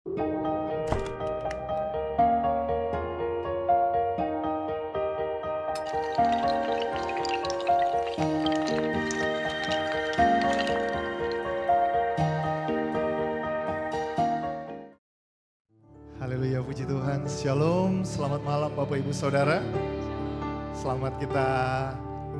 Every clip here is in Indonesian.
Haleluya, puji Tuhan. Shalom, selamat malam Bapak Ibu Saudara. Selamat kita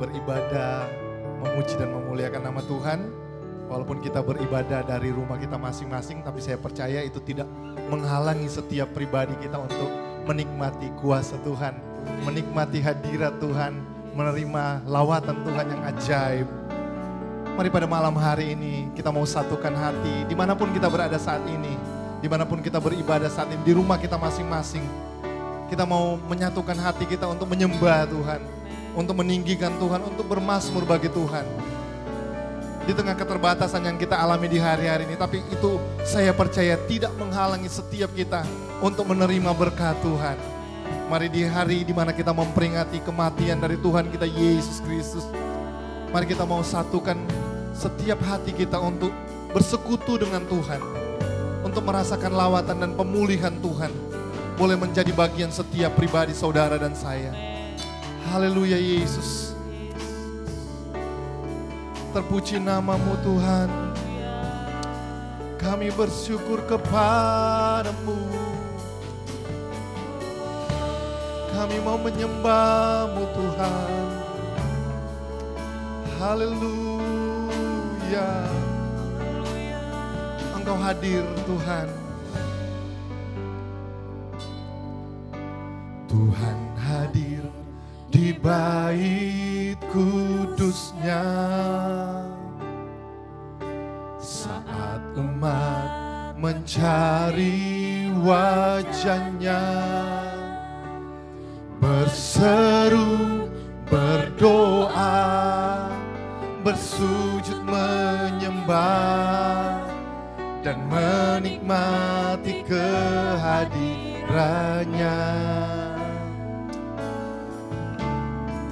beribadah, memuji dan memuliakan nama Tuhan. Walaupun kita beribadah dari rumah kita masing-masing, tapi saya percaya itu tidak menghalangi setiap pribadi kita untuk menikmati kuasa Tuhan, menikmati hadirat Tuhan, menerima lawatan Tuhan yang ajaib. Mari pada malam hari ini kita mau satukan hati, dimanapun kita berada saat ini, dimanapun kita beribadah saat ini, di rumah kita masing-masing. Kita mau menyatukan hati kita untuk menyembah Tuhan, untuk meninggikan Tuhan, untuk bermazmur bagi Tuhan. Di tengah keterbatasan yang kita alami di hari-hari ini, tapi itu saya percaya tidak menghalangi setiap kita untuk menerima berkat Tuhan. Mari di hari di mana kita memperingati kematian dari Tuhan kita Yesus Kristus, mari kita mau satukan setiap hati kita untuk bersekutu dengan Tuhan, untuk merasakan lawatan dan pemulihan Tuhan boleh menjadi bagian setiap pribadi saudara dan saya. Haleluya Yesus. Terpuji namamu Tuhan. Kami bersyukur kepadamu. Kami mau menyembahmu Tuhan. Haleluya. Engkau hadir Tuhan. Tuhan hadir di bait kudusnya saat umat mencari wajahnya, berseru, berdoa, bersujud menyembah dan menikmati kehadirannya.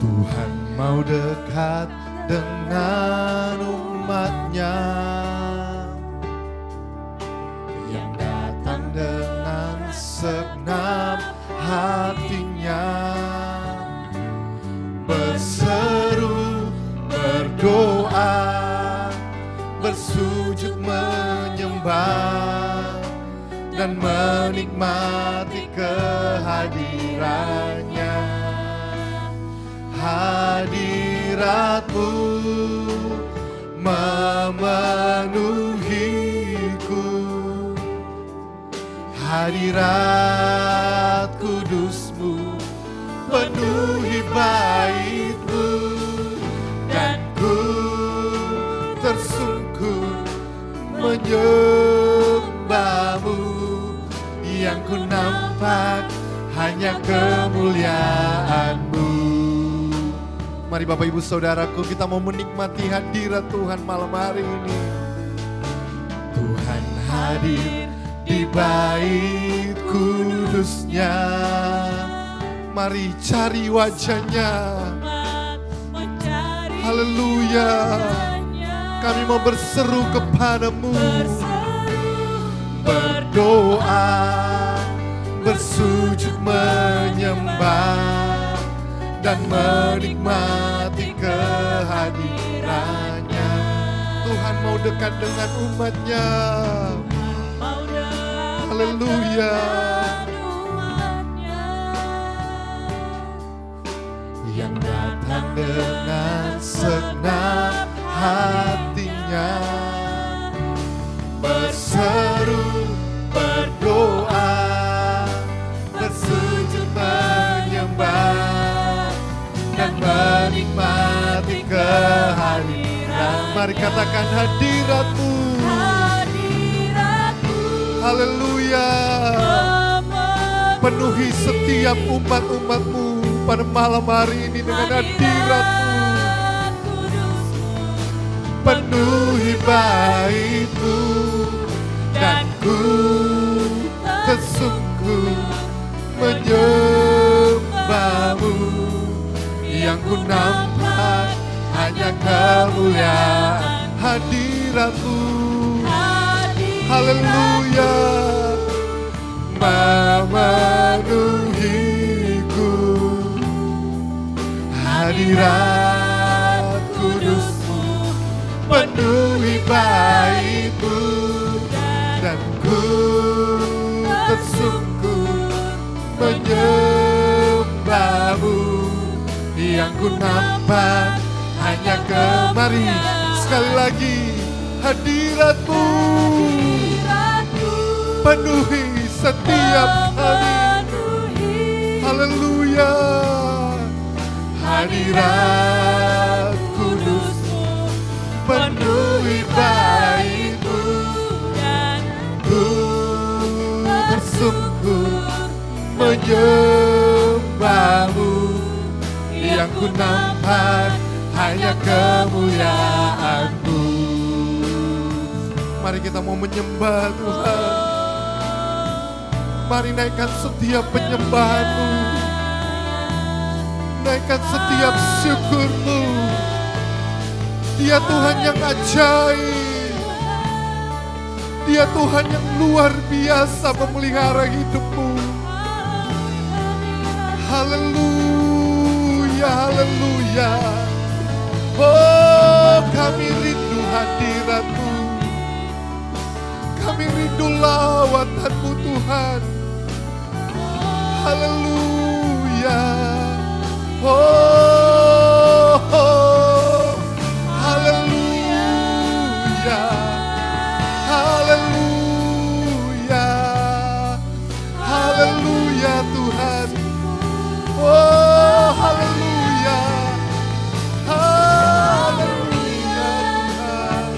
Tuhan mau dekat dengan umatnya yang datang dengan segenap hatinya, berseru, berdoa, bersujud menyembah dan menikmati kehadirannya. Hadiratmu memenuhiku, hadirat kudusmu penuhi baitmu, dan ku tersungkur menyembahmu, yang ku nampak hanya kemuliaan-Mu. Mari Bapak Ibu Saudaraku, kita mau menikmati hadirat Tuhan malam hari ini. Tuhan hadir di bait kudusnya. Mari cari wajahnya. Haleluya. Kami mau berseru kepadamu, berdoa, bersujud menyembah dan menikmati kehadirannya. Tuhan mau dekat dengan umatnya. Haleluya. Yang datang dengan segenap hatinya, berseru, berdoa, bersujud menyembah dan menikmati kehadiran. Mari katakan hadirat-Mu. Haleluya. Penuhi setiap umat-umat-Mu pada malam hari ini dengan hadirat-Mu. Penuhi bait-Mu dan ku tersungkur menyembah-Mu, yang ku nampak hanya kemuliaan hadirat-Mu. Haleluya. Hadirat kudus-Mu penuhi bait-Mu, dan ku tersungkur menyembah-Mu. Yang ku nampak hanya kemari. Sekali lagi, hadirat-Mu penuhi setiap kami. Haleluya. Hadirat kudus-Mu penuhi bait-Mu, ku tersungkur menyembah-Mu. Yang ku nampak hanya kemuliaan-Mu. Mari kita mau menyembah Tuhan. Mari naikkan setiap penyembahan-Mu, naikkan setiap syukur-Mu. Dia Tuhan yang ajaib, Dia Tuhan yang luar biasa memelihara hidup-Mu. Haleluya, haleluya. Oh, kami rindu hadirat-Mu, kami rindu lawatan-Mu Tuhan. Haleluya. Oh, oh, haleluya, haleluya, haleluya Tuhan. Oh, haleluya, haleluya Tuhan,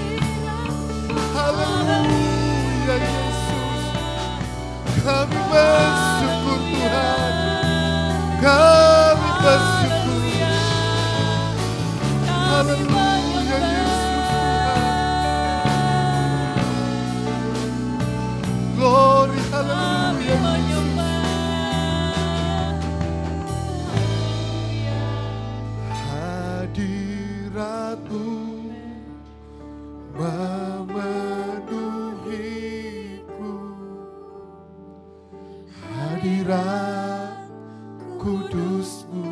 haleluya Yesus. Kami bersyukur Tuhan, kami bersyukur. Haleluya Yesus Tuhan. Glory, haleluya Yesus. Hadirat-Mu memenuhiku, hadirat kudus-Mu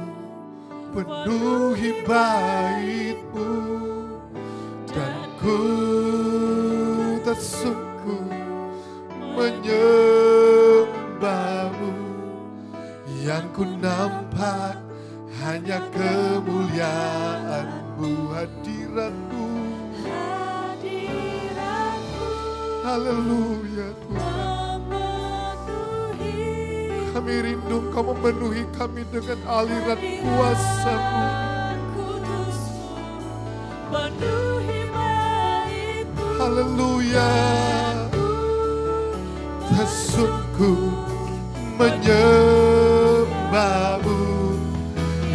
penuhi bait-Mu, dan ku tersungkur menyembah-Mu. Yang ku nampak hanya kemuliaan-Mu. Hadirat-Mu, haleluya Tuhan. Kami rindu Engkau memenuhi kami dengan aliran kuasa-Mu. Haleluya. Tersungkur menyembah-Mu.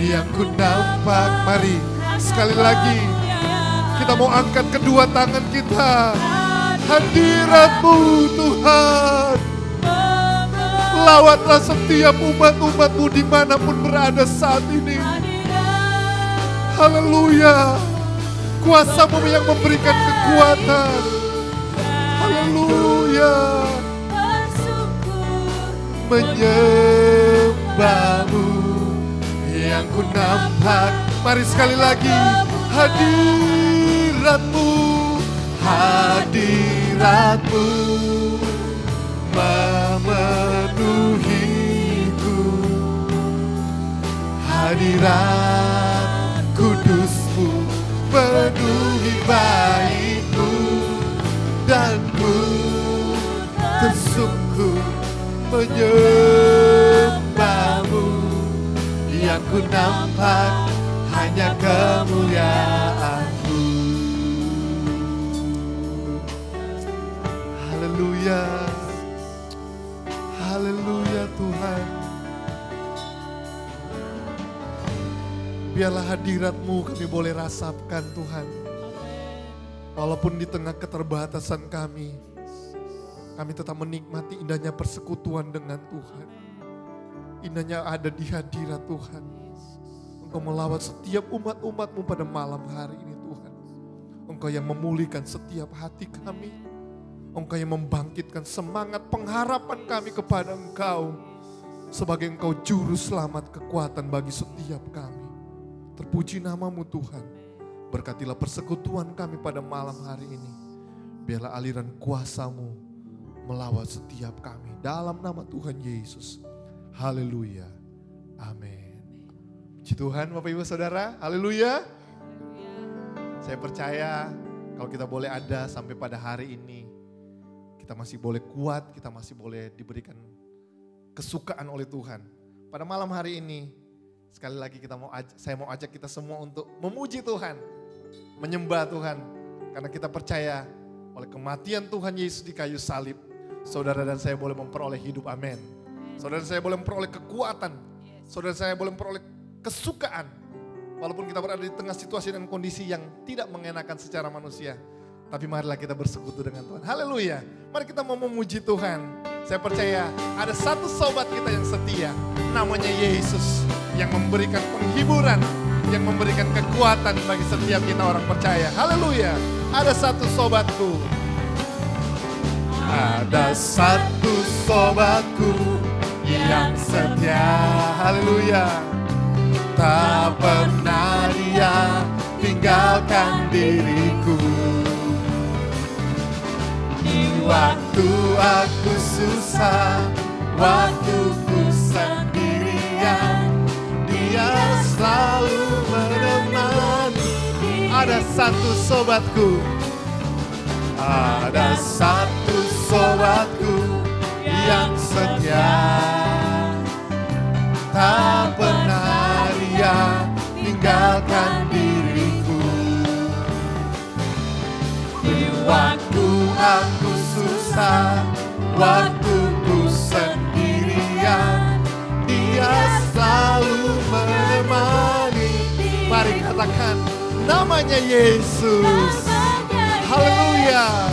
Yang ku nampak, mari sekali lagi kita mau angkat kedua tangan kita. Hadirat-Mu Tuhan, lawatlah setiap umat-umat-Mu dimanapun berada saat ini. Haleluya. Kuasa-Mu yang memberikan kekuatan. Haleluya. Menyembah-Mu. Yang ku nampak, mari sekali lagi. Hadirat-Mu, hadirat-Mu memenuhiku, hadirat kudus-Mu penuhi bait-Mu, dan ku tersungkur menyembah-Mu. Yang ku nampak hanya kemuliaan-Mu. Haleluya, haleluya Tuhan. Biarlah hadirat-Mu kami boleh rasakan Tuhan. Walaupun di tengah keterbatasan kami tetap menikmati indahnya persekutuan dengan Tuhan. Indahnya ada di hadirat Tuhan. Engkau melawat setiap umat-umat-Mu pada malam hari ini Tuhan. Engkau yang memulihkan setiap hati kami. Engkau yang membangkitkan semangat pengharapan kami kepada Engkau. Sebagai Engkau juru selamat kekuatan bagi setiap kami. Terpuji namamu Tuhan. Berkatilah persekutuan kami pada malam hari ini. Biarlah aliran kuasa-Mu melawat setiap kami. Dalam nama Tuhan Yesus. Haleluya. Amin. Puji Tuhan Bapak Ibu Saudara. Haleluya. Saya percaya kalau kita boleh ada sampai pada hari ini. Kita masih boleh kuat, kita masih boleh diberikan kesukaan oleh Tuhan. Pada malam hari ini, sekali lagi saya mau ajak kita semua untuk memuji Tuhan. Menyembah Tuhan. Karena kita percaya oleh kematian Tuhan Yesus di kayu salib. Saudara dan saya boleh memperoleh hidup, amin. Saudara dan saya boleh memperoleh kekuatan. Saudara dan saya boleh memperoleh kesukaan. Walaupun kita berada di tengah situasi dan kondisi yang tidak mengenakan secara manusia. Tapi marilah kita bersekutu dengan Tuhan. Haleluya. Mari kita mau memuji Tuhan. Saya percaya ada satu sobat kita yang setia. Namanya Yesus. Yang memberikan penghiburan. Yang memberikan kekuatan bagi setiap kita orang percaya. Haleluya. Ada satu sobatku. Ada satu sobatku yang setia. Haleluya. Tak pernah dia tinggalkan diriku. Di waktu aku susah, waktu ku sendirian, dia selalu menemani. Ada satu sobatku. Ada satu sobatku yang setia. Tak pernah dia tinggalkan diriku. Di waktu aku susah, waktu ku sendirian, dia selalu menemani. Mari katakan namanya Yesus. Haleluya.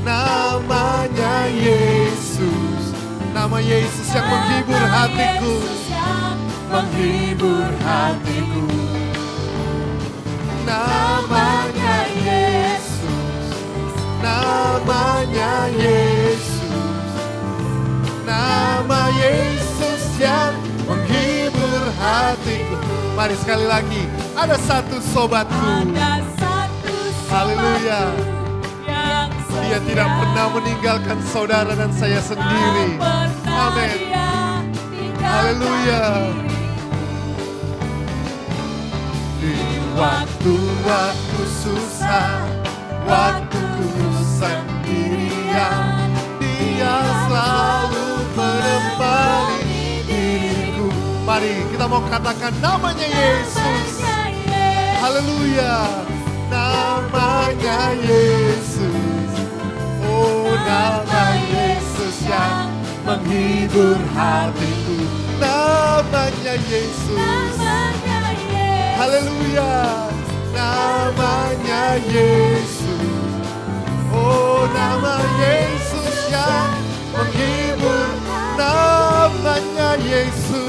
Namanya Yesus. Nama Yesus yang menghibur hatiku. Menghibur hatiku. Namanya Yesus. Namanya Yesus. Nama Yesus yang menghibur hatiku. Mari sekali lagi. Ada satu sobatku. Haleluya. Dia tidak pernah meninggalkan saudara dan saya sendiri. Amin. Haleluya. Di waktu-waktu susah, waktu ku sendirian, dia selalu menemani diriku. Mari kita mau katakan namanya Yesus. Haleluya. Namanya Yesus. Oh, nama Yesus yang menghibur hatiku. Namanya Yesus. Haleluya. Namanya Yesus. Oh, nama Yesus yang menghibur. Namanya Yesus.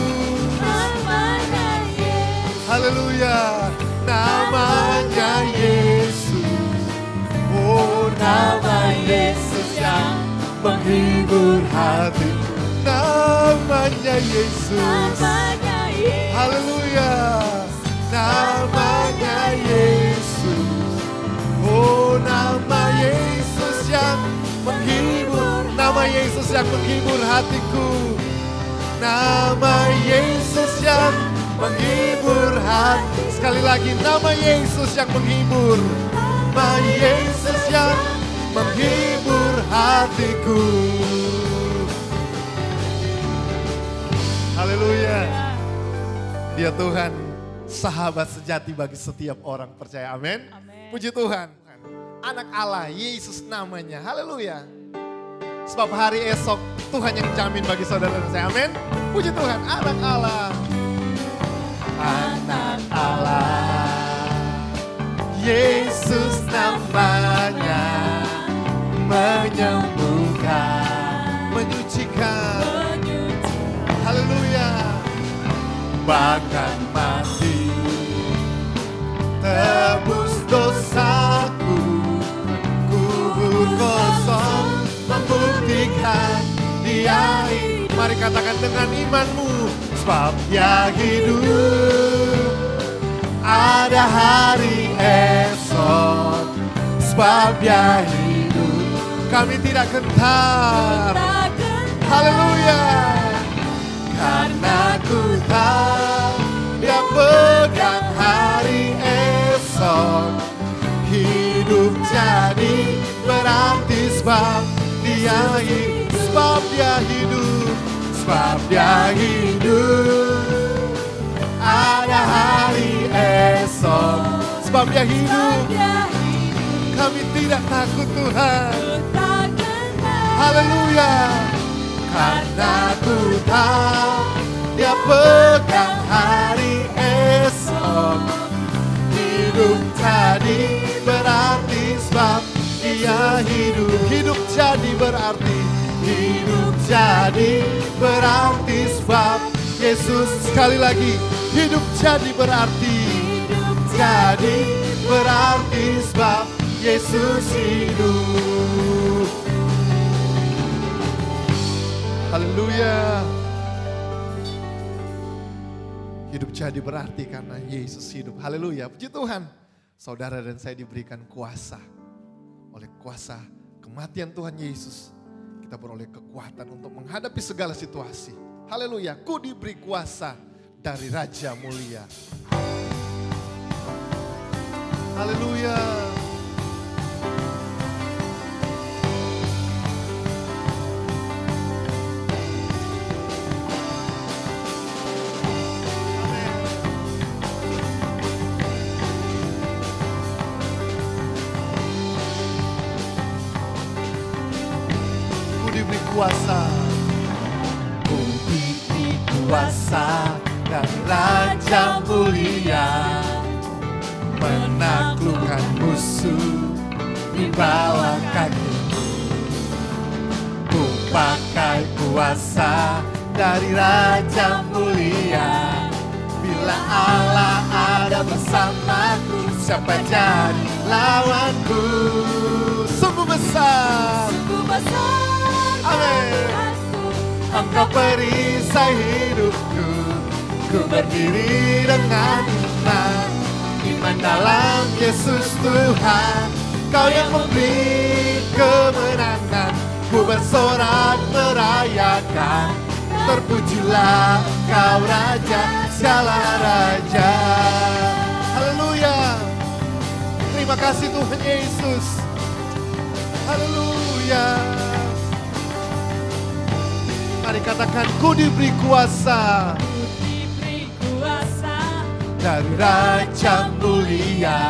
Haleluya. Namanya Yesus. Oh, nama Yesus yang menghibur hatiku. Namanya Yesus. Haleluya. Namanya Yesus. Oh, nama Yesus yang menghibur. Nama Yesus yang menghibur hatiku. Nama Yesus yang menghibur hati. Sekali lagi, nama Yesus yang menghibur. Nama Yesus yang menghibur hatiku. Haleluya. Dia Tuhan, sahabat sejati bagi setiap orang percaya. Amin. Puji Tuhan. Anak Allah, Yesus namanya. Haleluya. Sebab hari esok Tuhan yang jamin bagi saudara dan saya. Amin. Puji Tuhan, anak Allah. Anak Allah, Yesus namanya, menyembuhkan, menyucikan. Haleluya. Bahkan mati, tebus dosaku, kubur kosong membuktikan Dia. Mari katakan dengan imanmu, sebab Dia hidup, ada hari esok, sebab Dia hidup. Kami tidak gentar. Haleluya. Karena ku tahu Dia pegang hari esok. Hidup jadi berarti sebab Dia hidup. Sebab Dia hidup. Sebab Dia hidup. Ada hari esok. Sebab Dia hidup. Kami tidak takut Tuhan. Haleluya. Karena ku tahu Dia pegang hari esok. Hidup jadi berarti sebab Dia hidup. Hidup jadi berarti. Hidup jadi berarti sebab Yesus. Sekali lagi. Hidup jadi berarti. Hidup jadi berarti sebab Yesus hidup. Haleluya. Hidup jadi berarti karena Yesus hidup. Haleluya. Puji Tuhan. Saudara dan saya diberikan kuasa. Oleh kuasa kematian Tuhan Yesus, kita beroleh kekuatan untuk menghadapi segala situasi. Haleluya. Ku diberi kuasa dari Raja Mulia. Haleluya. Kuasa, ku diberi kuasa dari Raja Mulia, menaklukkan musuh di bawah kakiku. Ku pakai kuasa dari Raja Mulia. Bila Allah ada bersamaku, siapa jadi lawanku? Sungguh besar, sungguh besar. Amin. Engkau perisai hidupku. Ku berdiri dengan iman. Iman dalam Yesus Tuhan. Kau yang memberi kemenangan. Ku bersorak merayakan. Terpujilah Engkau Raja, segala Raja. Haleluya. Terima kasih Tuhan Yesus. Haleluya. Mari katakan, ku diberi kuasa. Ku diberi kuasa dari Raja Mulia,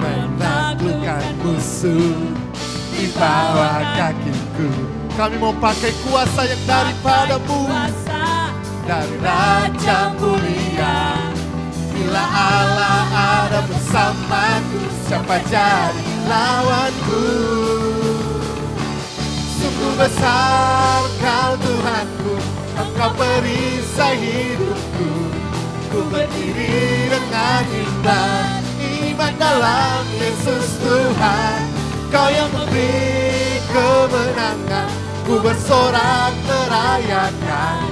menaklukkan musuh di bawah kakiku. Kami mau pakai kuasa yang daripadamu, dari Raja Mulia. Bila Allah ada bersamaku, siapa jadi lawanku? Sungguh besar Kau Tuhanku, Engkau perisai hidupku. Ku berdiri dengan iman, iman dalam Yesus Tuhan. Kau yang memberi kemenangan. Ku bersorak merayakan.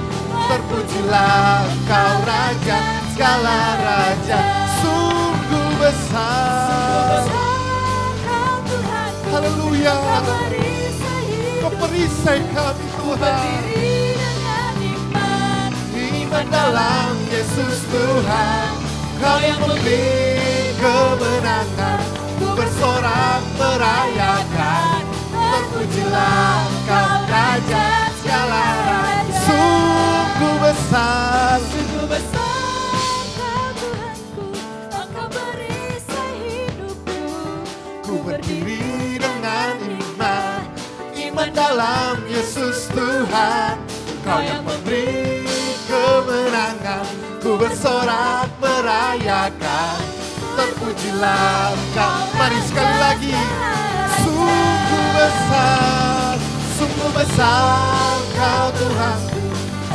Terpujilah Engkau Raja, segala Raja. Sungguh besar, Kau Tuhanku. Haleluya. Kau perisai kami Tuhan. Iman dalam Yesus Tuhan. Kau yang memberi kemenangan. Ku bersorak merayakan. Terpujilah Engkau Raja, segala Raja. Sungguh besar, sungguh besar Kau Tuhanku. Engkau perisai hidupku. Ku berdiri dengan iman. Iman dalam Yesus Tuhan. Kau yang memberi kemenangan. Ku bersorak merayakan. Terpujilah Engkau. Mari sekali lagi. Sungguh besar, sungguh besar Kau Tuhanku.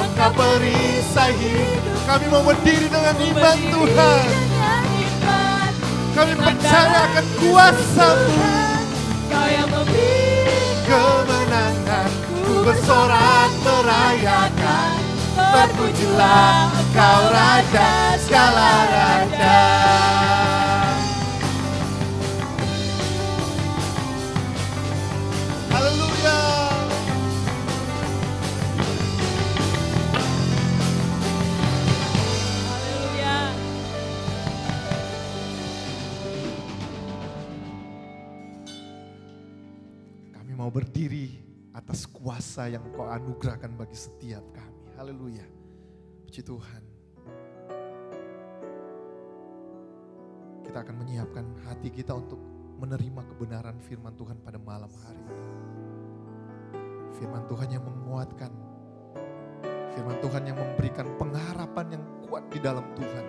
Engkau perisai hidup. Kami mau berdiri dengan iman Tuhan. Kami percaya akan kuasa-Mu. Kau yang memberi kemenangan. Ku bersorak merayakan. terpujilah Engkau Raja segala raja. Haleluya. Haleluya. Kami mau berdiri atas kuasa yang Kau anugerahkan bagi setiap kami. Haleluya. Puji Tuhan. Kita akan menyiapkan hati kita untuk menerima kebenaran firman Tuhan pada malam hari ini. Firman Tuhan yang menguatkan. Firman Tuhan yang memberikan pengharapan yang kuat di dalam Tuhan.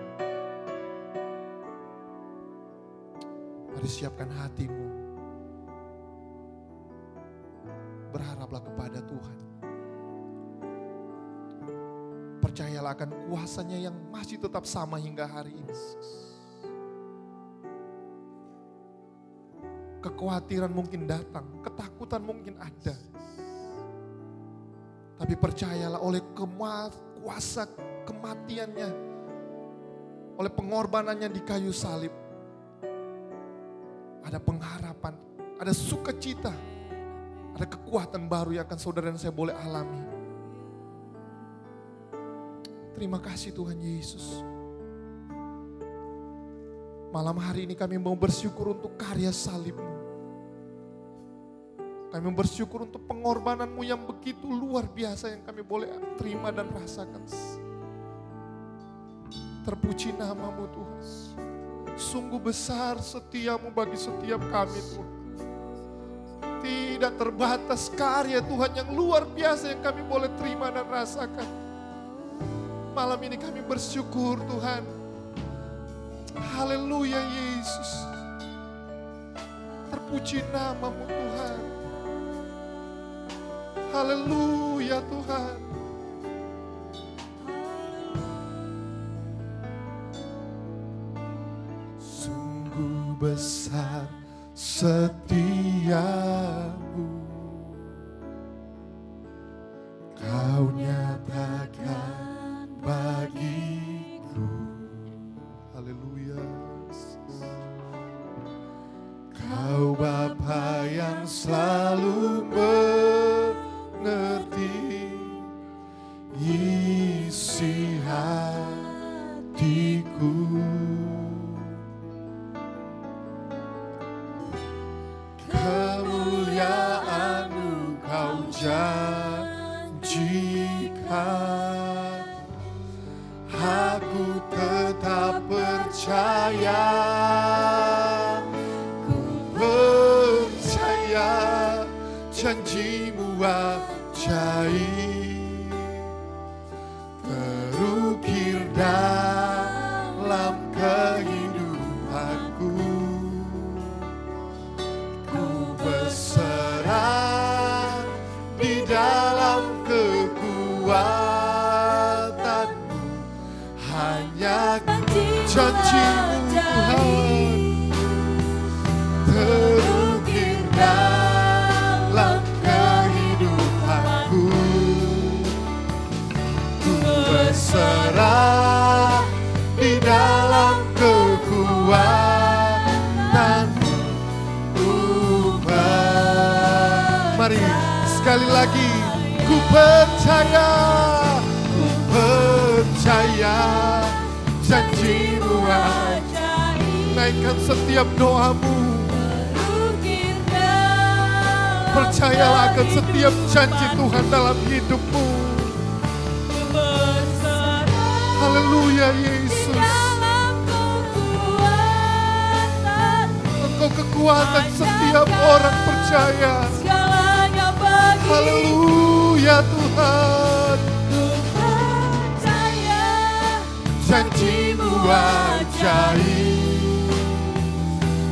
Mari siapkan hatimu. Berharaplah kepada Tuhan. Percayalah akan kuasanya yang masih tetap sama hingga hari ini. Kekhawatiran mungkin datang, ketakutan mungkin ada. Tapi percayalah oleh kuasa kematiannya, oleh pengorbanannya di kayu salib, ada pengharapan, ada sukacita, ada kekuatan baru yang akan saudara dan saya boleh alami. Terima kasih Tuhan Yesus. Malam hari ini kami mau bersyukur untuk karya salib-Mu. Kami bersyukur untuk pengorbanan-Mu yang begitu luar biasa yang kami boleh terima dan rasakan. Terpuji nama-Mu Tuhan. Sungguh besar setia-Mu bagi setiap kami Tuhan. Tidak terbatas karya Tuhan yang luar biasa yang kami boleh terima dan rasakan. Malam ini kami bersyukur Tuhan. Haleluya Yesus. Terpuji nama-Mu Tuhan. Haleluya Tuhan. Sungguh besar setia-Mu, Kau nyatakan bagiku. Haleluya. Kau Bapa yang selalu mengerti isi hatiku. Kemuliaan-Mu Kau janjikan, aku tetap percaya. Ku percaya janji-Mu ajaib, terukir dalam kehidupanku. Ku berserah di dalam kekuatan-Mu, hanya janji-Mu Tuhan terukir dalam kehidupanku. Ku berserah di dalam kekuatan-Mu. Mari sekali lagi, ku percaya janji-Mu ajaib. Naikkan setiap doamu. Percayalah akan setiap janji Tuhan dalam hidupmu. Haleluya Yesus. Engkau kekuatan setiap orang percaya. Haleluya Tuhan. Janji-Mu ajaib,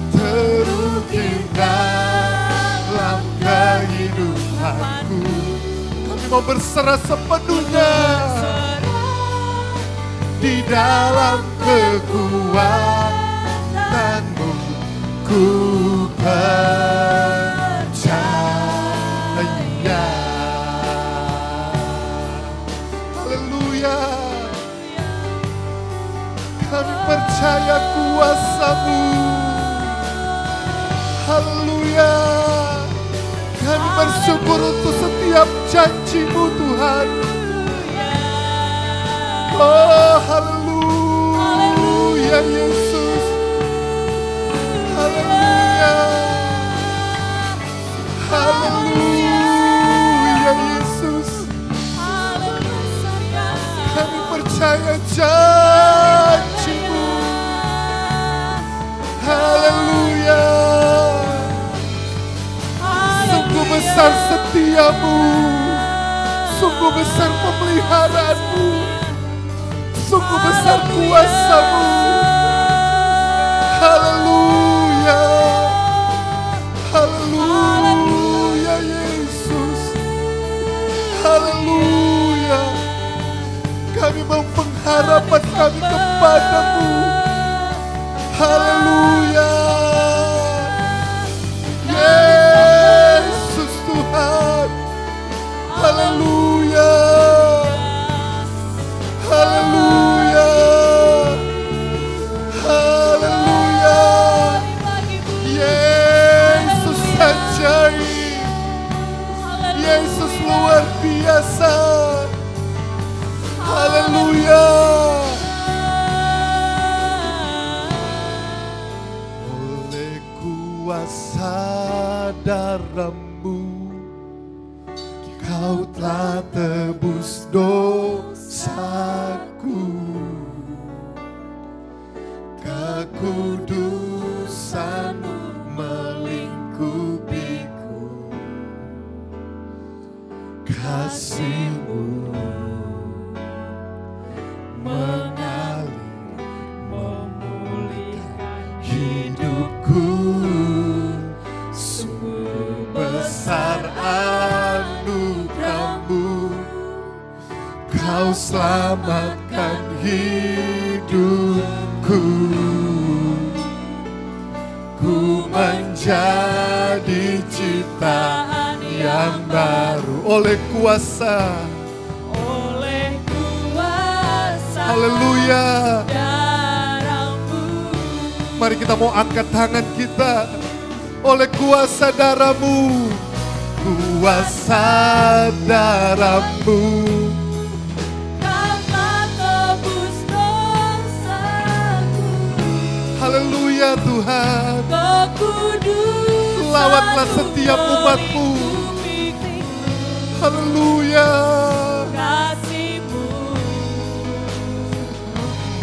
terukir dalam kehidupanku. Kami mau berserah sepenuhnya di dalam kekuatan-Mu. Ku percaya. Haleluya. setiamu. Haleluya. Kami bersyukur untuk setiap janji-Mu Tuhan. Oh haleluya Yesus. Haleluya. Haleluya Yesus. Kami percaya janji-Mu. Haleluya. Sungguh besar setiamu. Sungguh besar pemeliharaanmu. Sungguh besar kuasa-Mu. Haleluya. Haleluya Yesus. Haleluya. Kami mau pengharapan kami kepada-Mu. Haleluya. Yesus Tuhan. Haleluya. Haleluya. Haleluya. Yesus ajaib. Yesus luar biasa. Haleluya. Oleh kuasa darah-Mu, Kau telah tebus dosaku. Kekudusan-Mu melingkupiku. Kasih-Mu mengalir memulihkan hidupku. Sungguh besar anugerah-Mu. Kau selamatkan hidupku. Ku menjadi ciptaan yang baru oleh kuasa. Haleluya. Mari kita mau angkat tangan kita. Oleh kuasa darah-Mu. Kuasa darah-Mu. Haleluya Tuhan. Lawatlah setiap umat-Mu. Haleluya.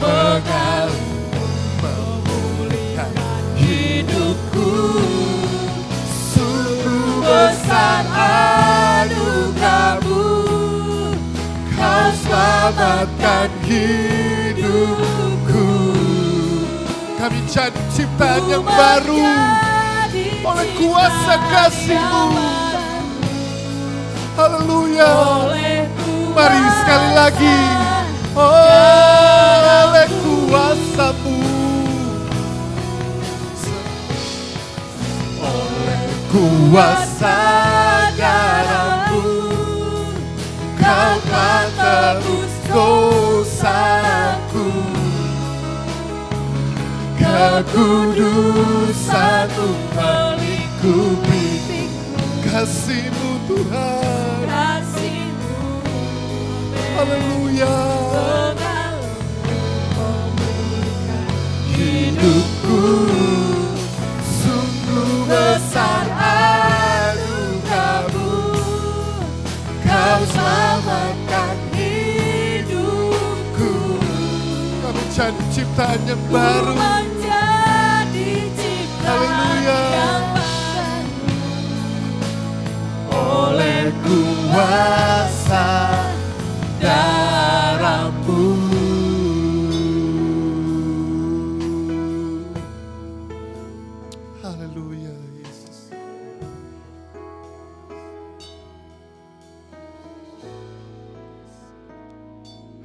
Mengalir memulihkan hidupku. Sungguh besar anugerah-Mu. Kau selamatkan hidupku. Kami jadi ciptaan yang baru oleh kuasa kasih-Mu. Haleluya. Mari sekali lagi. Oleh kuasa-Mu. Oleh kuasa darah-Mu. Kau telah tebus dosaku. Kekudusan-Mu melingkupi. Kasih-Mu Tuhan. Haleluya. Hidupku sungguh besar anugerah-Mu. Kau selamatkan hidupku. Kami jadi ciptaan yang baru. Haleluya. Oleh kuasa darah-Mu. Haleluya Yesus.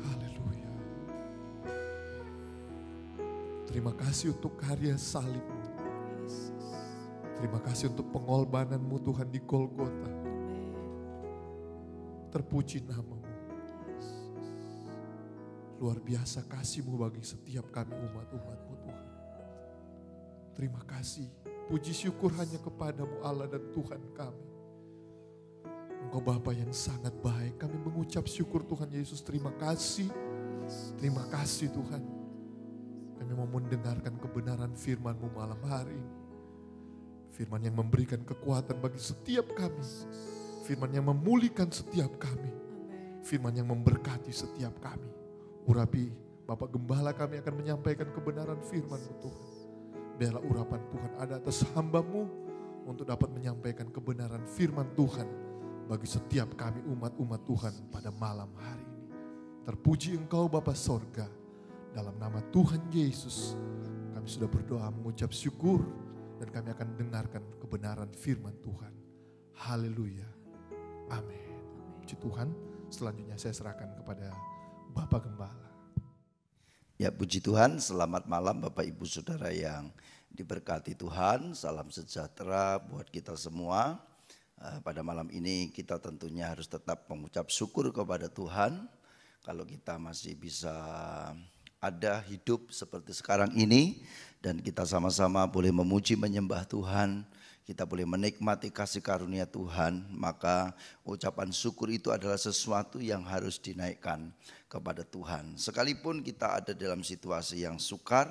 Haleluya. Terima kasih untuk karya salib. Terima kasih untuk pengorbanan-Mu Tuhan di Golgota. Terpuji nama-Mu. Luar biasa kasih-Mu bagi setiap kami umat-umat-Mu Tuhan. Terima kasih. Puji syukur hanya kepadamu Allah dan Tuhan kami. Engkau Bapa yang sangat baik. Kami mengucap syukur Tuhan Yesus. Terima kasih. Terima kasih Tuhan. Kami mau mendengarkan kebenaran firman-Mu malam hari ini. Firman yang memberikan kekuatan bagi setiap kami. Firman yang memulihkan setiap kami. Firman yang memberkati setiap kami. Urapi Bapak Gembala kami akan menyampaikan kebenaran firman-Mu Tuhan. Biarlah urapan Tuhan ada atas hamba-Mu untuk dapat menyampaikan kebenaran firman Tuhan bagi setiap kami umat-umat Tuhan pada malam hari ini. Terpuji Engkau Bapa Sorga. Dalam nama Tuhan Yesus kami sudah berdoa mengucap syukur dan kami akan dengarkan kebenaran firman Tuhan. Haleluya. Amin. Puji Tuhan. Selanjutnya saya serahkan kepada Bapak Gembala. Ya, puji Tuhan, selamat malam Bapak Ibu Saudara yang diberkati Tuhan. Salam sejahtera buat kita semua. Pada malam ini kita tentunya harus tetap mengucap syukur kepada Tuhan. Kalau kita masih bisa ada hidup seperti sekarang ini dan kita sama-sama boleh memuji menyembah Tuhan, kita boleh menikmati kasih karunia Tuhan, maka ucapan syukur itu adalah sesuatu yang harus dinaikkan kepada Tuhan. Sekalipun kita ada dalam situasi yang sukar,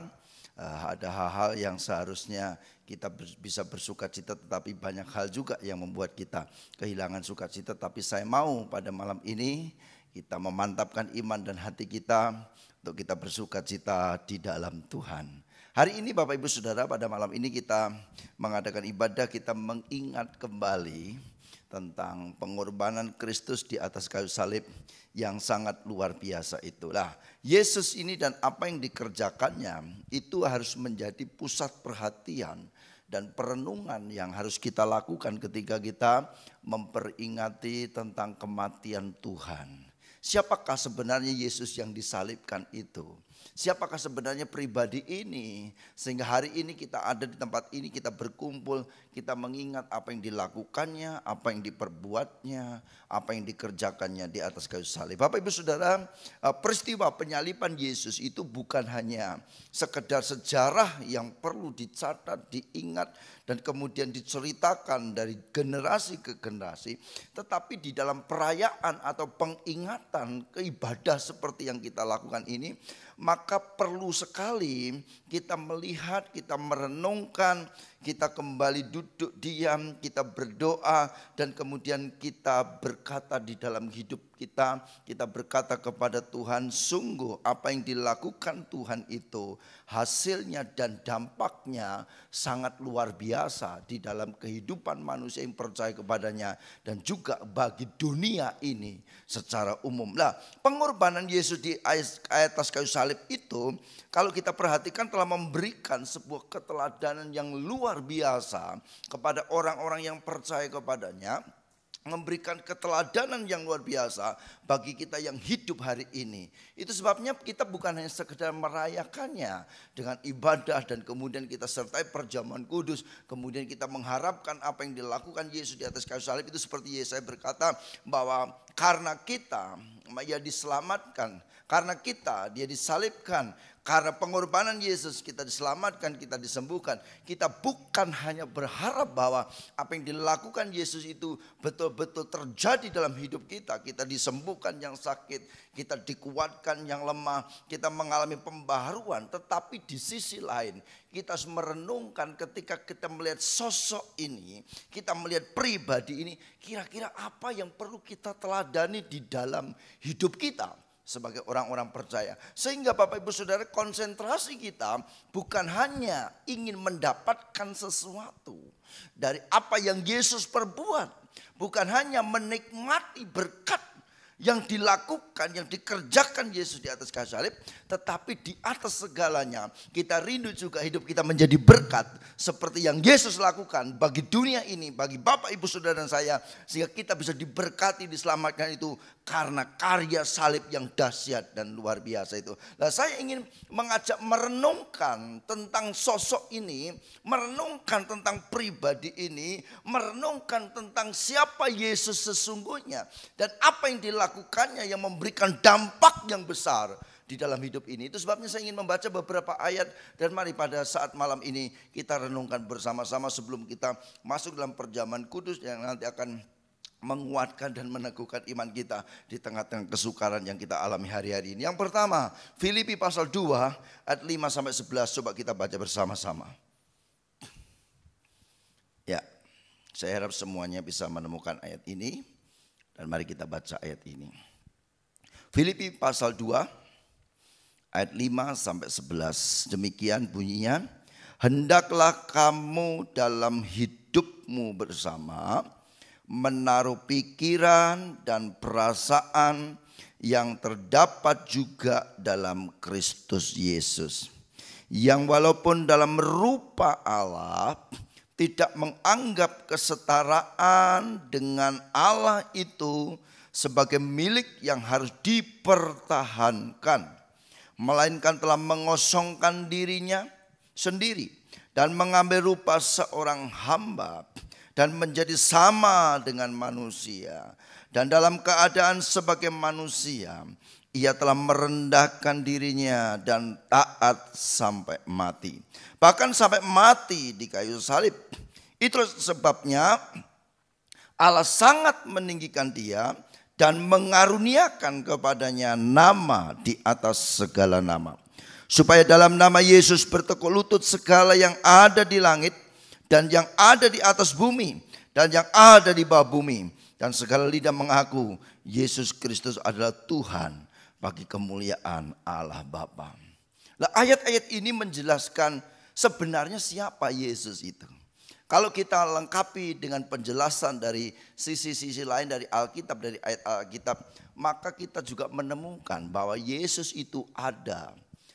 ada hal-hal yang seharusnya kita bisa bersuka cita, tetapi banyak hal juga yang membuat kita kehilangan sukacita. Tapi saya mau pada malam ini kita memantapkan iman dan hati kita untuk kita bersuka cita di dalam Tuhan. Hari ini Bapak Ibu Saudara, pada malam ini kita mengadakan ibadah, kita mengingat kembali tentang pengorbanan Kristus di atas kayu salib yang sangat luar biasa itulah. Yesus ini dan apa yang dikerjakannya itu harus menjadi pusat perhatian dan perenungan yang harus kita lakukan ketika kita memperingati tentang kematian Tuhan. Siapakah sebenarnya Yesus yang disalibkan itu? Siapakah sebenarnya pribadi ini? Sehingga hari ini kita ada di tempat ini, kita berkumpul, kita mengingat apa yang dilakukannya, apa yang diperbuatnya, apa yang dikerjakannya di atas kayu salib. Bapak Ibu Saudara, peristiwa penyaliban Yesus itu bukan hanya sekedar sejarah yang perlu dicatat, diingat, dan kemudian diceritakan dari generasi ke generasi. Tetapi di dalam perayaan atau pengingatan keibadah seperti yang kita lakukan ini, maka perlu sekali kita melihat, kita merenungkan, kita kembali duduk diam, kita berdoa, dan kemudian kita berkata di dalam hidup kita berkata kepada Tuhan, sungguh apa yang dilakukan Tuhan itu hasilnya dan dampaknya sangat luar biasa di dalam kehidupan manusia yang percaya kepadanya dan juga bagi dunia ini secara umum. Nah, pengorbanan Yesus di atas kayu salib itu kalau kita perhatikan telah memberikan sebuah keteladanan yang luar biasa kepada orang-orang yang percaya kepadanya. Memberikan keteladanan yang luar biasa bagi kita yang hidup hari ini. Itu sebabnya kita bukan hanya sekedar merayakannya dengan ibadah dan kemudian kita sertai perjamuan kudus. Kemudian kita mengharapkan apa yang dilakukan Yesus di atas kayu salib itu seperti Yesaya berkata bahwa karena kita dia diselamatkan, karena kita dia disalibkan, karena pengorbanan Yesus kita diselamatkan, kita disembuhkan. Kita bukan hanya berharap bahwa apa yang dilakukan Yesus itu betul-betul terjadi dalam hidup kita. Kita disembuhkan yang sakit, kita dikuatkan yang lemah, kita mengalami pembaharuan. Tetapi di sisi lain kita harus merenungkan ketika kita melihat sosok ini, kita melihat pribadi ini, kira-kira apa yang perlu kita teladani di dalam hidup kita sebagai orang-orang percaya. Sehingga Bapak Ibu Saudara, konsentrasi kita bukan hanya ingin mendapatkan sesuatu dari apa yang Yesus perbuat, bukan hanya menikmati berkat yang dilakukan, yang dikerjakan Yesus di atas kayu salib, tetapi di atas segalanya kita rindu juga hidup kita menjadi berkat seperti yang Yesus lakukan bagi dunia ini, bagi Bapak Ibu Saudara dan saya, sehingga kita bisa diberkati, diselamatkan itu karena karya salib yang dahsyat dan luar biasa itu. Nah, saya ingin mengajak merenungkan tentang sosok ini, merenungkan tentang pribadi ini, merenungkan tentang siapa Yesus sesungguhnya dan apa yang dilakukannya yang memberikan dampak yang besar di dalam hidup ini. Itu sebabnya saya ingin membaca beberapa ayat dan mari pada saat malam ini kita renungkan bersama-sama sebelum kita masuk dalam perjamuan kudus yang nanti akan menguatkan dan meneguhkan iman kita di tengah-tengah kesukaran yang kita alami hari-hari ini. Yang pertama, Filipi pasal 2 ayat 5 sampai 11, coba kita baca bersama-sama. Ya, saya harap semuanya bisa menemukan ayat ini dan mari kita baca ayat ini. Filipi pasal 2 ayat 5 sampai 11. Demikian bunyinya, hendaklah kamu dalam hidupmu bersama menaruh pikiran dan perasaan yang terdapat juga dalam Kristus Yesus. Yang walaupun dalam rupa Allah tidak menganggap kesetaraan dengan Allah itu sebagai milik yang harus dipertahankan, melainkan telah mengosongkan dirinya sendiri dan mengambil rupa seorang hamba dan menjadi sama dengan manusia. Dan dalam keadaan sebagai manusia, ia telah merendahkan dirinya dan taat sampai mati. Bahkan sampai mati di kayu salib. Itulah sebabnya Allah sangat meninggikan dia dan mengaruniakan kepadanya nama di atas segala nama. Supaya dalam nama Yesus bertekuk lutut segala yang ada di langit dan yang ada di atas bumi dan yang ada di bawah bumi. Dan segala lidah mengaku Yesus Kristus adalah Tuhan bagi kemuliaan Allah Bapa. Nah, ayat-ayat ini menjelaskan sebenarnya siapa Yesus itu. Kalau kita lengkapi dengan penjelasan dari sisi-sisi lain dari Alkitab, dari ayat Alkitab, maka kita juga menemukan bahwa Yesus itu ada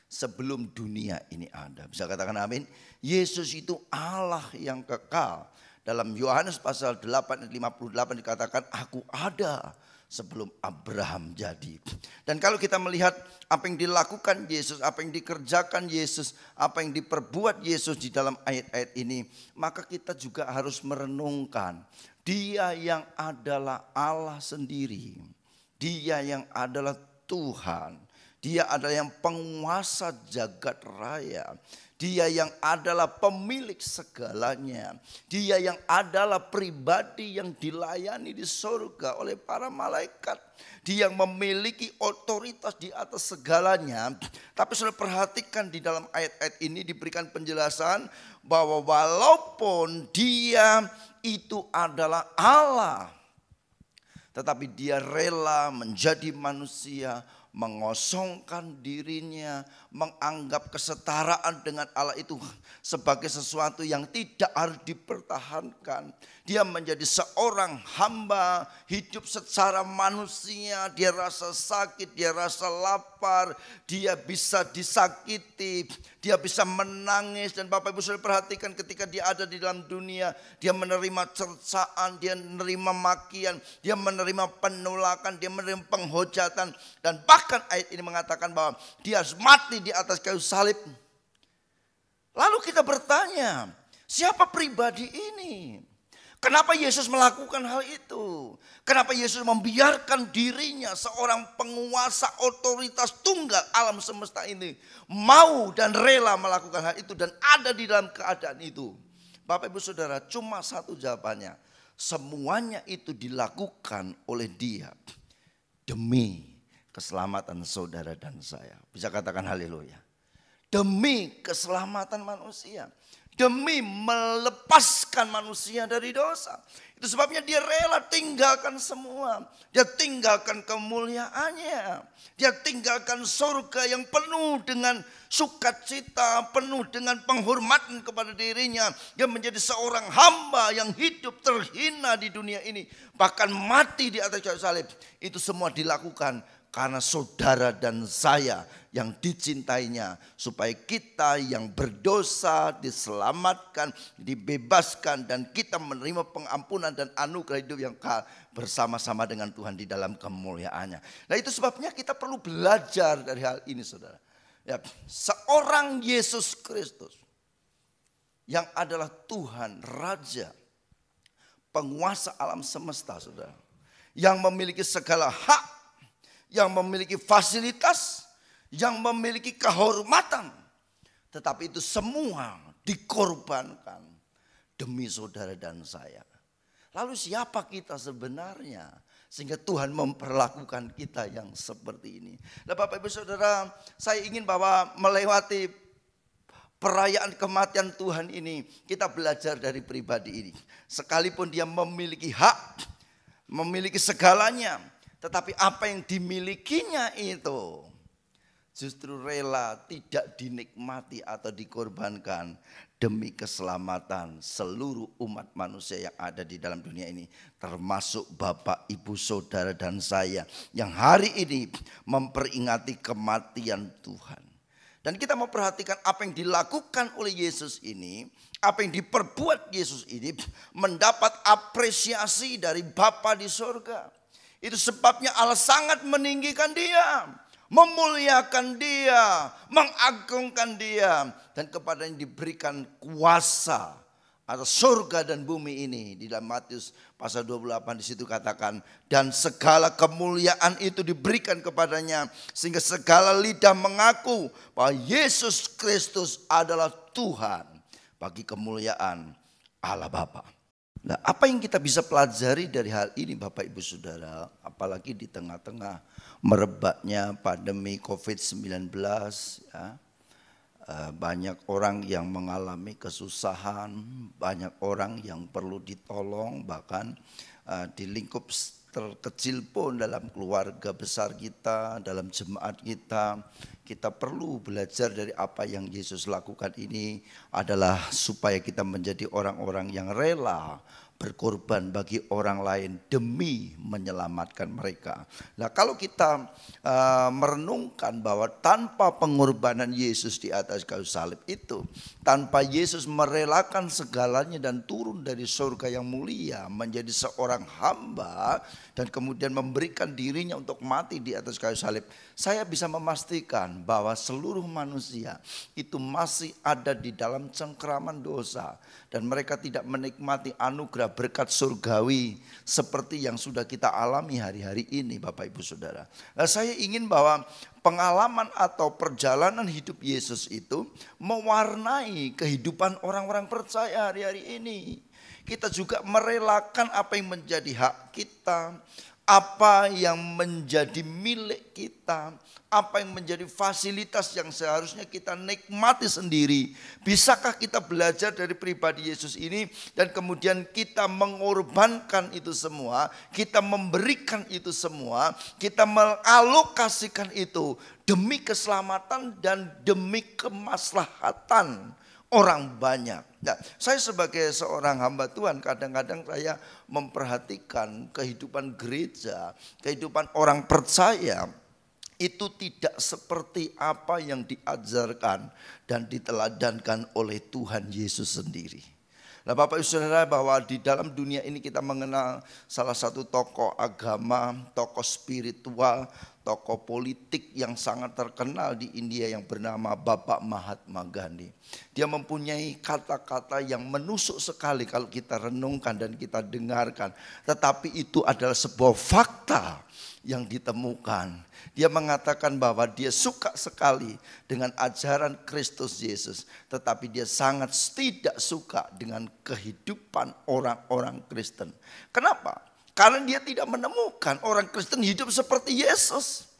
sebelum dunia ini ada. Bisa katakan amin? Yesus itu Allah yang kekal. Dalam Yohanes pasal 8 ayat 58 dikatakan, aku ada sebelum Abraham jadi. Dan kalau kita melihat apa yang dilakukan Yesus, apa yang dikerjakan Yesus, apa yang diperbuat Yesus di dalam ayat-ayat ini, maka kita juga harus merenungkan Dia yang adalah Allah sendiri. Dia yang adalah Tuhan. Dia adalah yang penguasa jagat raya. Dia yang adalah pemilik segalanya. Dia yang adalah pribadi yang dilayani di surga oleh para malaikat. Dia yang memiliki otoritas di atas segalanya. Tapi sudah perhatikan di dalam ayat-ayat ini diberikan penjelasan bahwa walaupun dia itu adalah Allah, tetapi dia rela menjadi manusia, mengosongkan dirinya, menganggap kesetaraan dengan Allah itu sebagai sesuatu yang tidak harus dipertahankan. Dia menjadi seorang hamba, hidup secara manusia, dia rasa sakit, dia rasa lapar, dia bisa disakiti, dia bisa menangis. Dan Bapak Ibu sudah perhatikan ketika dia ada di dalam dunia, dia menerima cercaan, dia menerima makian, dia menerima penolakan, dia menerima penghujatan. Dan bahkan ayat ini mengatakan bahwa dia harus mati di atas kayu salib. Lalu kita bertanya, siapa pribadi ini? Kenapa Yesus melakukan hal itu? Kenapa Yesus membiarkan dirinya seorang penguasa otoritas tunggal alam semesta ini mau dan rela melakukan hal itu dan ada di dalam keadaan itu? Bapak Ibu Saudara, cuma satu jawabannya. Semuanya itu dilakukan oleh Dia demi keselamatan saudara dan saya. Bisa katakan haleluya. Demi keselamatan manusia. Demi melepaskan manusia dari dosa. Itu sebabnya dia rela tinggalkan semua. Dia tinggalkan kemuliaannya. Dia tinggalkan surga yang penuh dengan sukacita, penuh dengan penghormatan kepada dirinya. Dia menjadi seorang hamba yang hidup terhina di dunia ini. Bahkan mati di atas kayu salib. Itu semua dilakukan karena saudara dan saya yang dicintainya, supaya kita yang berdosa diselamatkan, dibebaskan, dan kita menerima pengampunan dan anugerah hidup yang kekal bersama-sama dengan Tuhan di dalam kemuliaannya. Nah, itu sebabnya kita perlu belajar dari hal ini, saudara. Ya, seorang Yesus Kristus yang adalah Tuhan, Raja, penguasa alam semesta, saudara, yang memiliki segala hak, yang memiliki fasilitas, yang memiliki kehormatan. Tetapi itu semua dikorbankan demi saudara dan saya. Lalu siapa kita sebenarnya? Sehingga Tuhan memperlakukan kita yang seperti ini. Nah Bapak Ibu Saudara, saya ingin bahwa melewati perayaan kematian Tuhan ini, kita belajar dari pribadi ini. Sekalipun dia memiliki hak, memiliki segalanya, tetapi apa yang dimilikinya itu justru rela tidak dinikmati atau dikorbankan demi keselamatan seluruh umat manusia yang ada di dalam dunia ini. Termasuk Bapak, Ibu, Saudara dan saya yang hari ini memperingati kematian Tuhan. Dan kita mau perhatikan apa yang dilakukan oleh Yesus ini, apa yang diperbuat Yesus ini mendapat apresiasi dari Bapa di sorga. Itu sebabnya Allah sangat meninggikan dia, memuliakan dia, mengagungkan dia, dan kepadanya diberikan kuasa atas surga dan bumi ini. Di dalam Matius pasal 28 di situ katakan, dan segala kemuliaan itu diberikan kepadanya sehingga segala lidah mengaku bahwa Yesus Kristus adalah Tuhan, bagi kemuliaan Allah Bapa. Nah, apa yang kita bisa pelajari dari hal ini Bapak Ibu Saudara, apalagi di tengah-tengah merebaknya pandemi COVID-19 ya. Banyak orang yang mengalami kesusahan, banyak orang yang perlu ditolong, bahkan di lingkup terkecil pun dalam keluarga besar kita, dalam jemaat kita perlu belajar dari apa yang Yesus lakukan ini adalah supaya kita menjadi orang-orang yang rela berkorban bagi orang lain demi menyelamatkan mereka. Nah kalau kita merenungkan bahwa tanpa pengorbanan Yesus di atas kayu salib itu, tanpa Yesus merelakan segalanya dan turun dari surga yang mulia menjadi seorang hamba dan kemudian memberikan dirinya untuk mati di atas kayu salib, saya bisa memastikan bahwa seluruh manusia itu masih ada di dalam cengkeraman dosa dan mereka tidak menikmati anugerah berkat surgawi seperti yang sudah kita alami hari-hari ini Bapak Ibu Saudara. Nah, saya ingin bahwa pengalaman atau perjalanan hidup Yesus itu mewarnai kehidupan orang-orang percaya hari-hari ini. Kita juga merelakan apa yang menjadi hak kita, apa yang menjadi milik kita, apa yang menjadi fasilitas yang seharusnya kita nikmati sendiri. Bisakah kita belajar dari pribadi Yesus ini dan kemudian kita mengorbankan itu semua, kita memberikan itu semua, kita mengalokasikan itu demi keselamatan dan demi kemaslahatan orang banyak. Nah, saya sebagai seorang hamba Tuhan kadang-kadang saya memperhatikan kehidupan gereja, kehidupan orang percaya itu tidak seperti apa yang diajarkan dan diteladankan oleh Tuhan Yesus sendiri. Nah Bapak Ibu Saudara, bahwa di dalam dunia ini kita mengenal salah satu tokoh agama, tokoh spiritual, tokoh politik yang sangat terkenal di India yang bernama Bapak Mahatma Gandhi. Dia mempunyai kata-kata yang menusuk sekali kalau kita renungkan dan kita dengarkan. Tetapi itu adalah sebuah fakta yang ditemukan. Dia mengatakan bahwa dia suka sekali dengan ajaran Kristus Yesus, tetapi dia sangat tidak suka dengan kehidupan orang-orang Kristen. Kenapa? Karena dia tidak menemukan orang Kristen hidup seperti Yesus.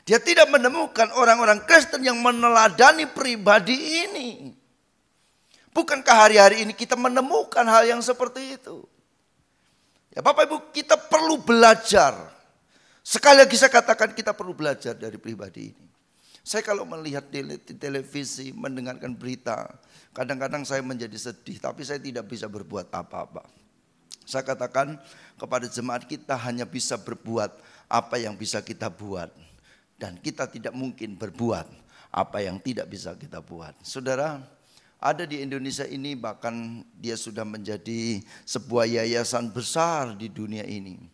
Dia tidak menemukan orang-orang Kristen yang meneladani pribadi ini. Bukankah hari-hari ini kita menemukan hal yang seperti itu? Ya Bapak Ibu, kita perlu belajar. Sekali lagi saya katakan kita perlu belajar dari pribadi ini. Saya kalau melihat di televisi, mendengarkan berita, kadang-kadang saya menjadi sedih, tapi saya tidak bisa berbuat apa-apa. Saya katakan kepada jemaat kita hanya bisa berbuat apa yang bisa kita buat. Dan kita tidak mungkin berbuat apa yang tidak bisa kita buat. Saudara, ada di Indonesia ini bahkan dia sudah menjadi sebuah yayasan besar di dunia ini.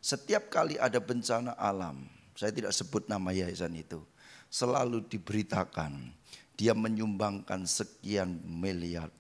Setiap kali ada bencana alam, saya tidak sebut nama yayasan itu, selalu diberitakan dia menyumbangkan sekian miliar,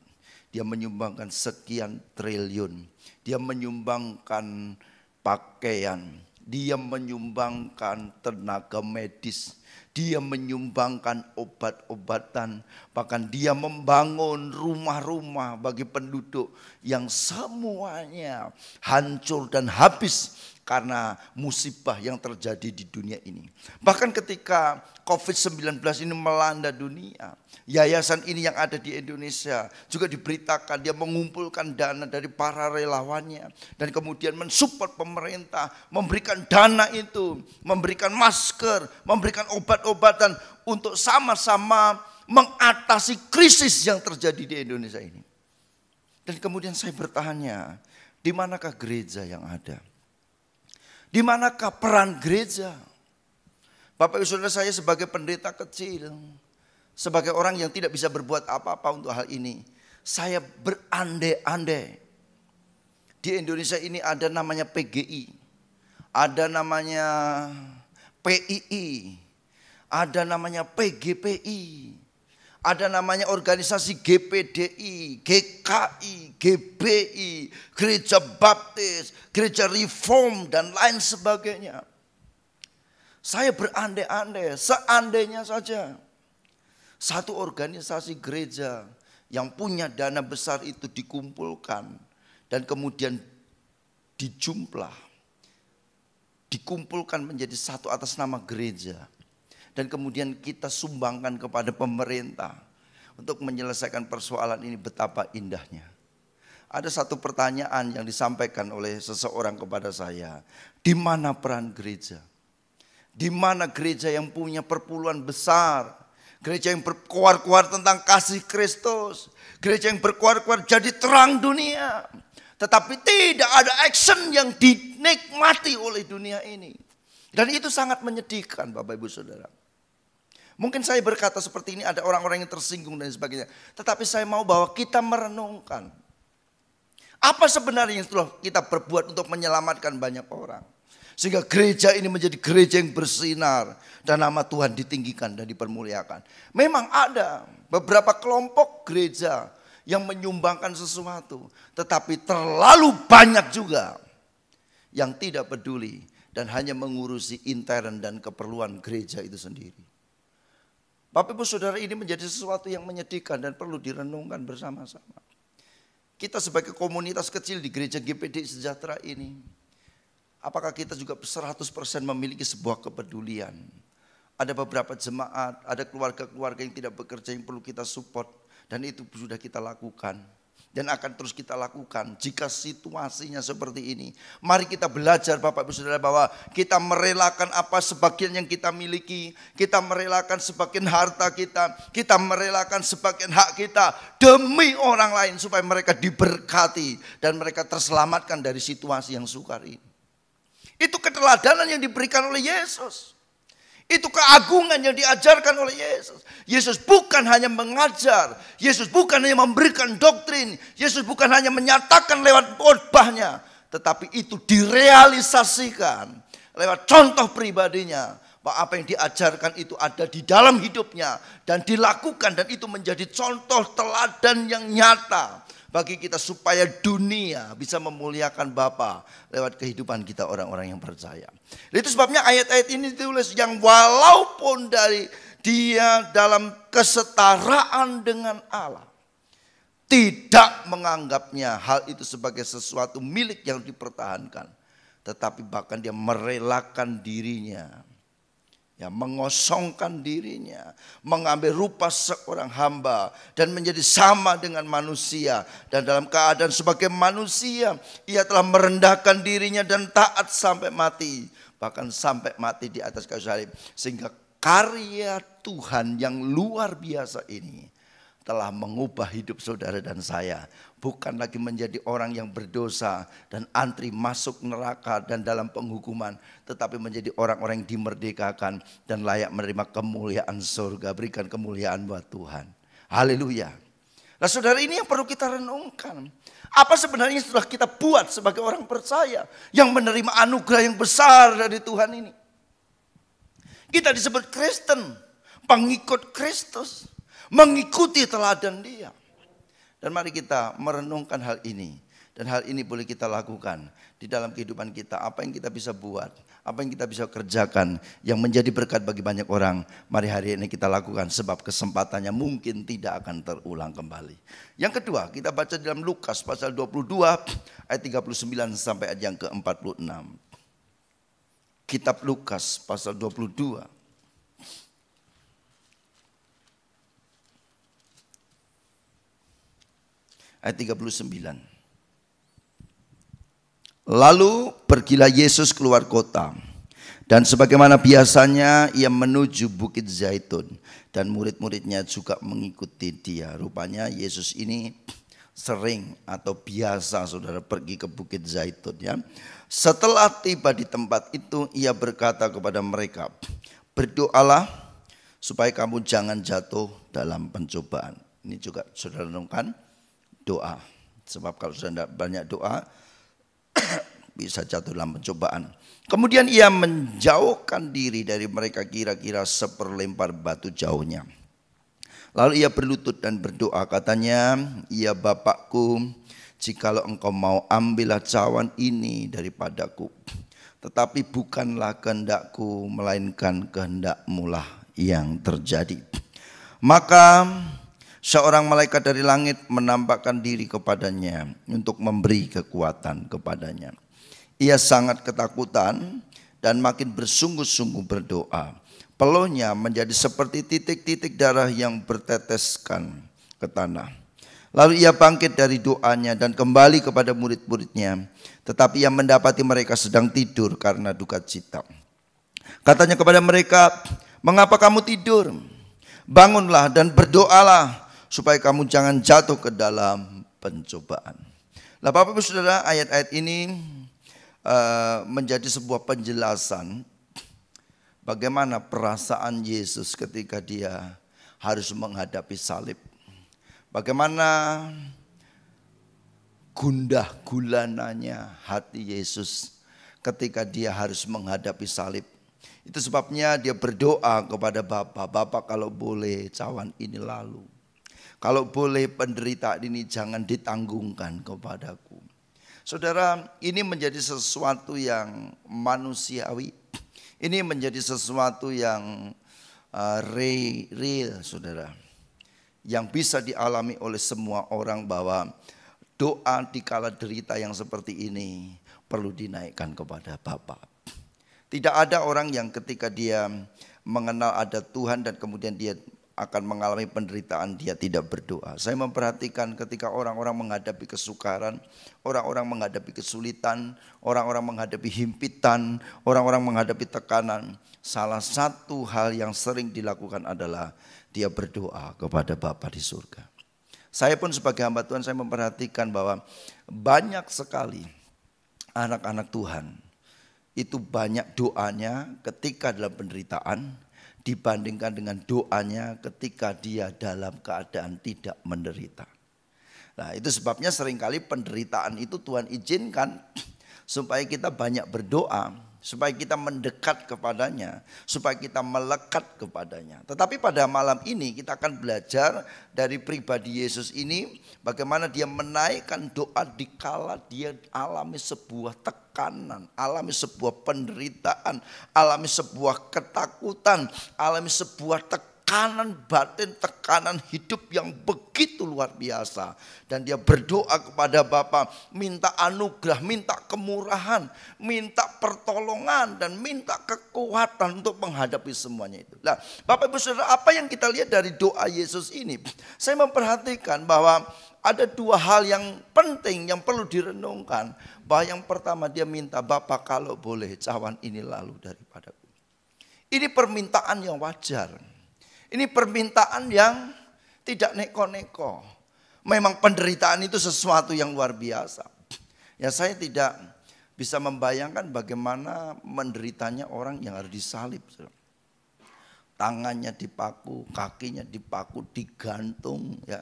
dia menyumbangkan sekian triliun, dia menyumbangkan pakaian, Dia menyumbangkan tenaga medis, dia menyumbangkan obat-obatan, bahkan dia membangun rumah-rumah bagi penduduk yang semuanya hancur dan habis karena musibah yang terjadi di dunia ini. Bahkan ketika COVID-19 ini melanda dunia, yayasan ini yang ada di Indonesia juga diberitakan dia mengumpulkan dana dari para relawannya dan kemudian mensupport pemerintah, memberikan dana itu, memberikan masker, memberikan obat-obatan untuk sama-sama mengatasi krisis yang terjadi di Indonesia ini. Dan kemudian saya bertanya, di manakah gereja yang ada? Di manakah peran gereja? Bapak Ibu Saudara, saya sebagai pendeta kecil, sebagai orang yang tidak bisa berbuat apa-apa untuk hal ini, saya berandai-andai. Di Indonesia ini ada namanya PGI, ada namanya PII, ada namanya PGPI, ada namanya organisasi GPDI, GKI, GBI, Gereja Baptis, Gereja Reform dan lain sebagainya. Saya berandai-andai, seandainya saja satu organisasi gereja yang punya dana besar itu dikumpulkan dan kemudian dijumlah, dikumpulkan menjadi satu atas nama gereja. Dan kemudian kita sumbangkan kepada pemerintah untuk menyelesaikan persoalan ini, betapa indahnya. Ada satu pertanyaan yang disampaikan oleh seseorang kepada saya. Di mana peran gereja? Di mana gereja yang punya perpuluhan besar? Gereja yang berkuar-kuar tentang kasih Kristus. Gereja yang berkuar-kuar jadi terang dunia. Tetapi tidak ada action yang dinikmati oleh dunia ini. Dan itu sangat menyedihkan Bapak Ibu Saudara. Mungkin saya berkata seperti ini ada orang-orang yang tersinggung dan sebagainya. Tetapi saya mau bahwa kita merenungkan. Apa sebenarnya yang telah kita berbuat untuk menyelamatkan banyak orang. Sehingga gereja ini menjadi gereja yang bersinar. Dan nama Tuhan ditinggikan dan dipermuliakan. Memang ada beberapa kelompok gereja yang menyumbangkan sesuatu. Tetapi terlalu banyak juga yang tidak peduli. Dan hanya mengurusi intern dan keperluan gereja itu sendiri. Bapak Ibu Saudara, ini menjadi sesuatu yang menyedihkan dan perlu direnungkan bersama-sama. Kita sebagai komunitas kecil di gereja GPD Sejahtera ini, apakah kita juga 100% memiliki sebuah kepedulian? Ada beberapa jemaat, ada keluarga-keluarga yang tidak bekerja yang perlu kita support. Dan itu sudah kita lakukan. Dan akan terus kita lakukan jika situasinya seperti ini. Mari kita belajar Bapak Ibu Saudara bahwa kita merelakan apa sebagian yang kita miliki. Kita merelakan sebagian harta kita. Kita merelakan sebagian hak kita demi orang lain supaya mereka diberkati. Dan mereka terselamatkan dari situasi yang sukar ini. Itu keteladanan yang diberikan oleh Yesus. Itu keagungan yang diajarkan oleh Yesus. Yesus bukan hanya mengajar. Yesus bukan hanya memberikan doktrin. Yesus bukan hanya menyatakan lewat khotbahnya. Tetapi itu direalisasikan lewat contoh pribadinya. Bahwa apa yang diajarkan itu ada di dalam hidupnya. Dan dilakukan dan itu menjadi contoh teladan yang nyata. Bagi kita supaya dunia bisa memuliakan Bapa lewat kehidupan kita orang-orang yang percaya. Itu sebabnya ayat-ayat ini ditulis yang walaupun dari dia dalam kesetaraan dengan Allah. Tidak menganggapnya hal itu sebagai sesuatu milik yang dipertahankan. Tetapi bahkan dia merelakan dirinya. Ya, mengosongkan dirinya, mengambil rupa seorang hamba dan menjadi sama dengan manusia. Dan dalam keadaan sebagai manusia, ia telah merendahkan dirinya dan taat sampai mati. Bahkan sampai mati di atas kayu salib. Sehingga karya Tuhan yang luar biasa ini telah mengubah hidup saudara dan saya. Bukan lagi menjadi orang yang berdosa dan antri masuk neraka dan dalam penghukuman. Tetapi menjadi orang-orang yang dimerdekakan dan layak menerima kemuliaan surga. Berikan kemuliaan buat Tuhan. Haleluya. Nah saudara, ini yang perlu kita renungkan. Apa sebenarnya sudah kita buat sebagai orang percaya yang menerima anugerah yang besar dari Tuhan ini. Kita disebut Kristen, pengikut Kristus, mengikuti teladan Dia. Dan mari kita merenungkan hal ini. Dan hal ini boleh kita lakukan di dalam kehidupan kita. Apa yang kita bisa buat, apa yang kita bisa kerjakan yang menjadi berkat bagi banyak orang. Mari hari ini kita lakukan sebab kesempatannya mungkin tidak akan terulang kembali. Yang kedua, kita baca dalam Lukas pasal 22 ayat 39 sampai ayat yang ke-46. Kitab Lukas pasal 22 ayat 39. Lalu pergilah Yesus keluar kota, dan sebagaimana biasanya ia menuju Bukit Zaitun, dan murid-muridnya juga mengikuti dia. Rupanya Yesus ini sering atau biasa saudara pergi ke Bukit Zaitun ya. Setelah tiba di tempat itu, ia berkata kepada mereka, berdoalah supaya kamu jangan jatuh dalam pencobaan. Ini juga saudara renungkan, doa. Sebab kalau sudah tidak banyak doa bisa jatuh dalam pencobaan. Kemudian ia menjauhkan diri dari mereka kira-kira seperlempar batu jauhnya. Lalu ia berlutut dan berdoa, katanya, ya Bapakku, jikalau engkau mau, ambillah cawan ini daripadaku. Tetapi bukanlah kehendakku, melainkan kehendak-Mu lah yang terjadi. Maka seorang malaikat dari langit menampakkan diri kepadanya untuk memberi kekuatan kepadanya. Ia sangat ketakutan dan makin bersungguh-sungguh berdoa. Peluhnya menjadi seperti titik-titik darah yang berteteskan ke tanah. Lalu ia bangkit dari doanya dan kembali kepada murid-muridnya. Tetapi ia mendapati mereka sedang tidur karena duka cita. Katanya kepada mereka, mengapa kamu tidur? Bangunlah dan berdoalah supaya kamu jangan jatuh ke dalam pencobaan. Nah, Bapak Ibu Saudara, ayat-ayat ini menjadi sebuah penjelasan bagaimana perasaan Yesus ketika dia harus menghadapi salib. Bagaimana gundah gulananya hati Yesus ketika dia harus menghadapi salib. Itu sebabnya dia berdoa kepada Bapa, Bapa kalau boleh cawan ini lalu. Kalau boleh penderitaan ini jangan ditanggungkan kepadaku. Saudara, ini menjadi sesuatu yang manusiawi. Ini menjadi sesuatu yang real, saudara. Yang bisa dialami oleh semua orang bahwa doa di kala derita yang seperti ini perlu dinaikkan kepada Bapa. Tidak ada orang yang ketika dia mengenal ada Tuhan dan kemudian dia akan mengalami penderitaan, dia tidak berdoa. Saya memperhatikan ketika orang-orang menghadapi kesukaran, orang-orang menghadapi kesulitan, orang-orang menghadapi himpitan, orang-orang menghadapi tekanan, salah satu hal yang sering dilakukan adalah dia berdoa kepada Bapa di surga. Saya pun sebagai hamba Tuhan, saya memperhatikan bahwa banyak sekali anak-anak Tuhan itu banyak doanya ketika dalam penderitaan dibandingkan dengan doanya ketika dia dalam keadaan tidak menderita. Nah, itu sebabnya seringkali penderitaan itu Tuhan izinkan supaya kita banyak berdoa, supaya kita mendekat kepadanya, supaya kita melekat kepadanya. Tetapi pada malam ini kita akan belajar dari pribadi Yesus ini bagaimana dia menaikkan doa dikala dia alami sebuah tekanan, alami sebuah penderitaan, alami sebuah ketakutan, alami sebuah tekanan batin, tekanan hidup yang begitu luar biasa. Dan dia berdoa kepada Bapa, minta anugerah, minta kemurahan, minta pertolongan, dan minta kekuatan untuk menghadapi semuanya itu. Nah, Bapak Ibu Saudara, apa yang kita lihat dari doa Yesus ini? Saya memperhatikan bahwa ada dua hal yang penting yang perlu direnungkan. Bahwa yang pertama dia minta, Bapa kalau boleh cawan ini lalu daripadaku. Ini permintaan yang wajar. Ini permintaan yang tidak neko-neko. Memang penderitaan itu sesuatu yang luar biasa. Ya, saya tidak bisa membayangkan bagaimana menderitanya orang yang harus disalib. Tangannya dipaku, kakinya dipaku, digantung ya.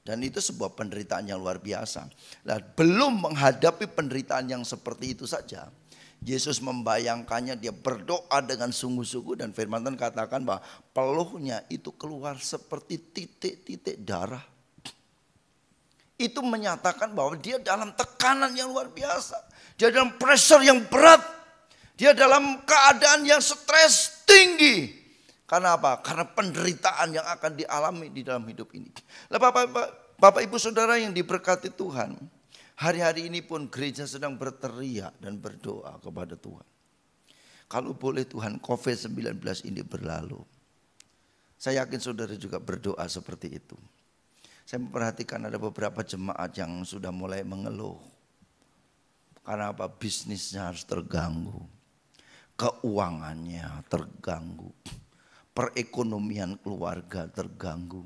Dan itu sebuah penderitaan yang luar biasa. Nah, belum menghadapi penderitaan yang seperti itu saja, Yesus membayangkannya, dia berdoa dengan sungguh-sungguh dan firman Tuhan katakan bahwa peluhnya itu keluar seperti titik-titik darah. itu menyatakan bahwa dia dalam tekanan yang luar biasa. Dia dalam pressure yang berat. Dia dalam keadaan yang stres tinggi. Karena apa? Karena penderitaan yang akan dialami di dalam hidup ini. Bapak Ibu Saudara yang diberkati Tuhan, hari-hari ini pun gereja sedang berteriak dan berdoa kepada Tuhan. Kalau boleh Tuhan, COVID-19 ini berlalu. Saya yakin saudara juga berdoa seperti itu. Saya memperhatikan ada beberapa jemaat yang sudah mulai mengeluh. Karena apa? Bisnisnya harus terganggu. Keuangannya terganggu. Perekonomian keluarga terganggu.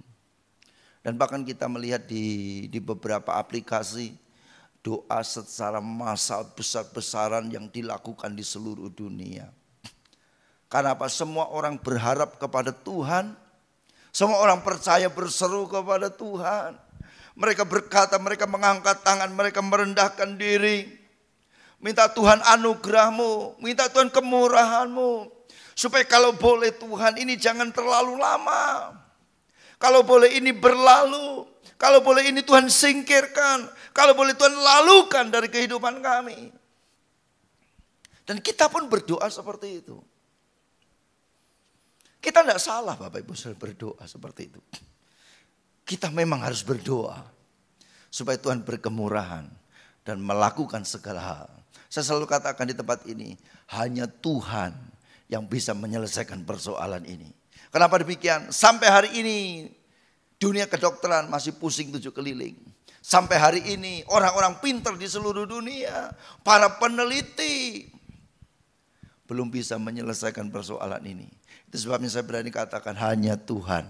Dan bahkan kita melihat di beberapa aplikasi doa secara massal besar-besaran yang dilakukan di seluruh dunia. Karena apa? Semua orang berharap kepada Tuhan. Semua orang percaya berseru kepada Tuhan. Mereka berkata, mereka mengangkat tangan, mereka merendahkan diri. Minta Tuhan anugerah-Mu, minta Tuhan kemurahan-Mu. Supaya kalau boleh Tuhan ini jangan terlalu lama. Kalau boleh ini berlalu. Kalau boleh ini Tuhan singkirkan. Kalau boleh Tuhan lalukan dari kehidupan kami. Dan kita pun berdoa seperti itu. Kita tidak salah Bapak Ibu Saudara berdoa seperti itu. Kita memang harus berdoa. Supaya Tuhan berkemurahan. Dan melakukan segala hal. Saya selalu katakan di tempat ini. Hanya Tuhan yang bisa menyelesaikan persoalan ini. Kenapa demikian? Sampai hari ini dunia kedokteran masih pusing 7 keliling. Sampai hari ini orang-orang pintar di seluruh dunia. Para peneliti. Belum bisa menyelesaikan persoalan ini. Itu sebabnya saya berani katakan hanya Tuhan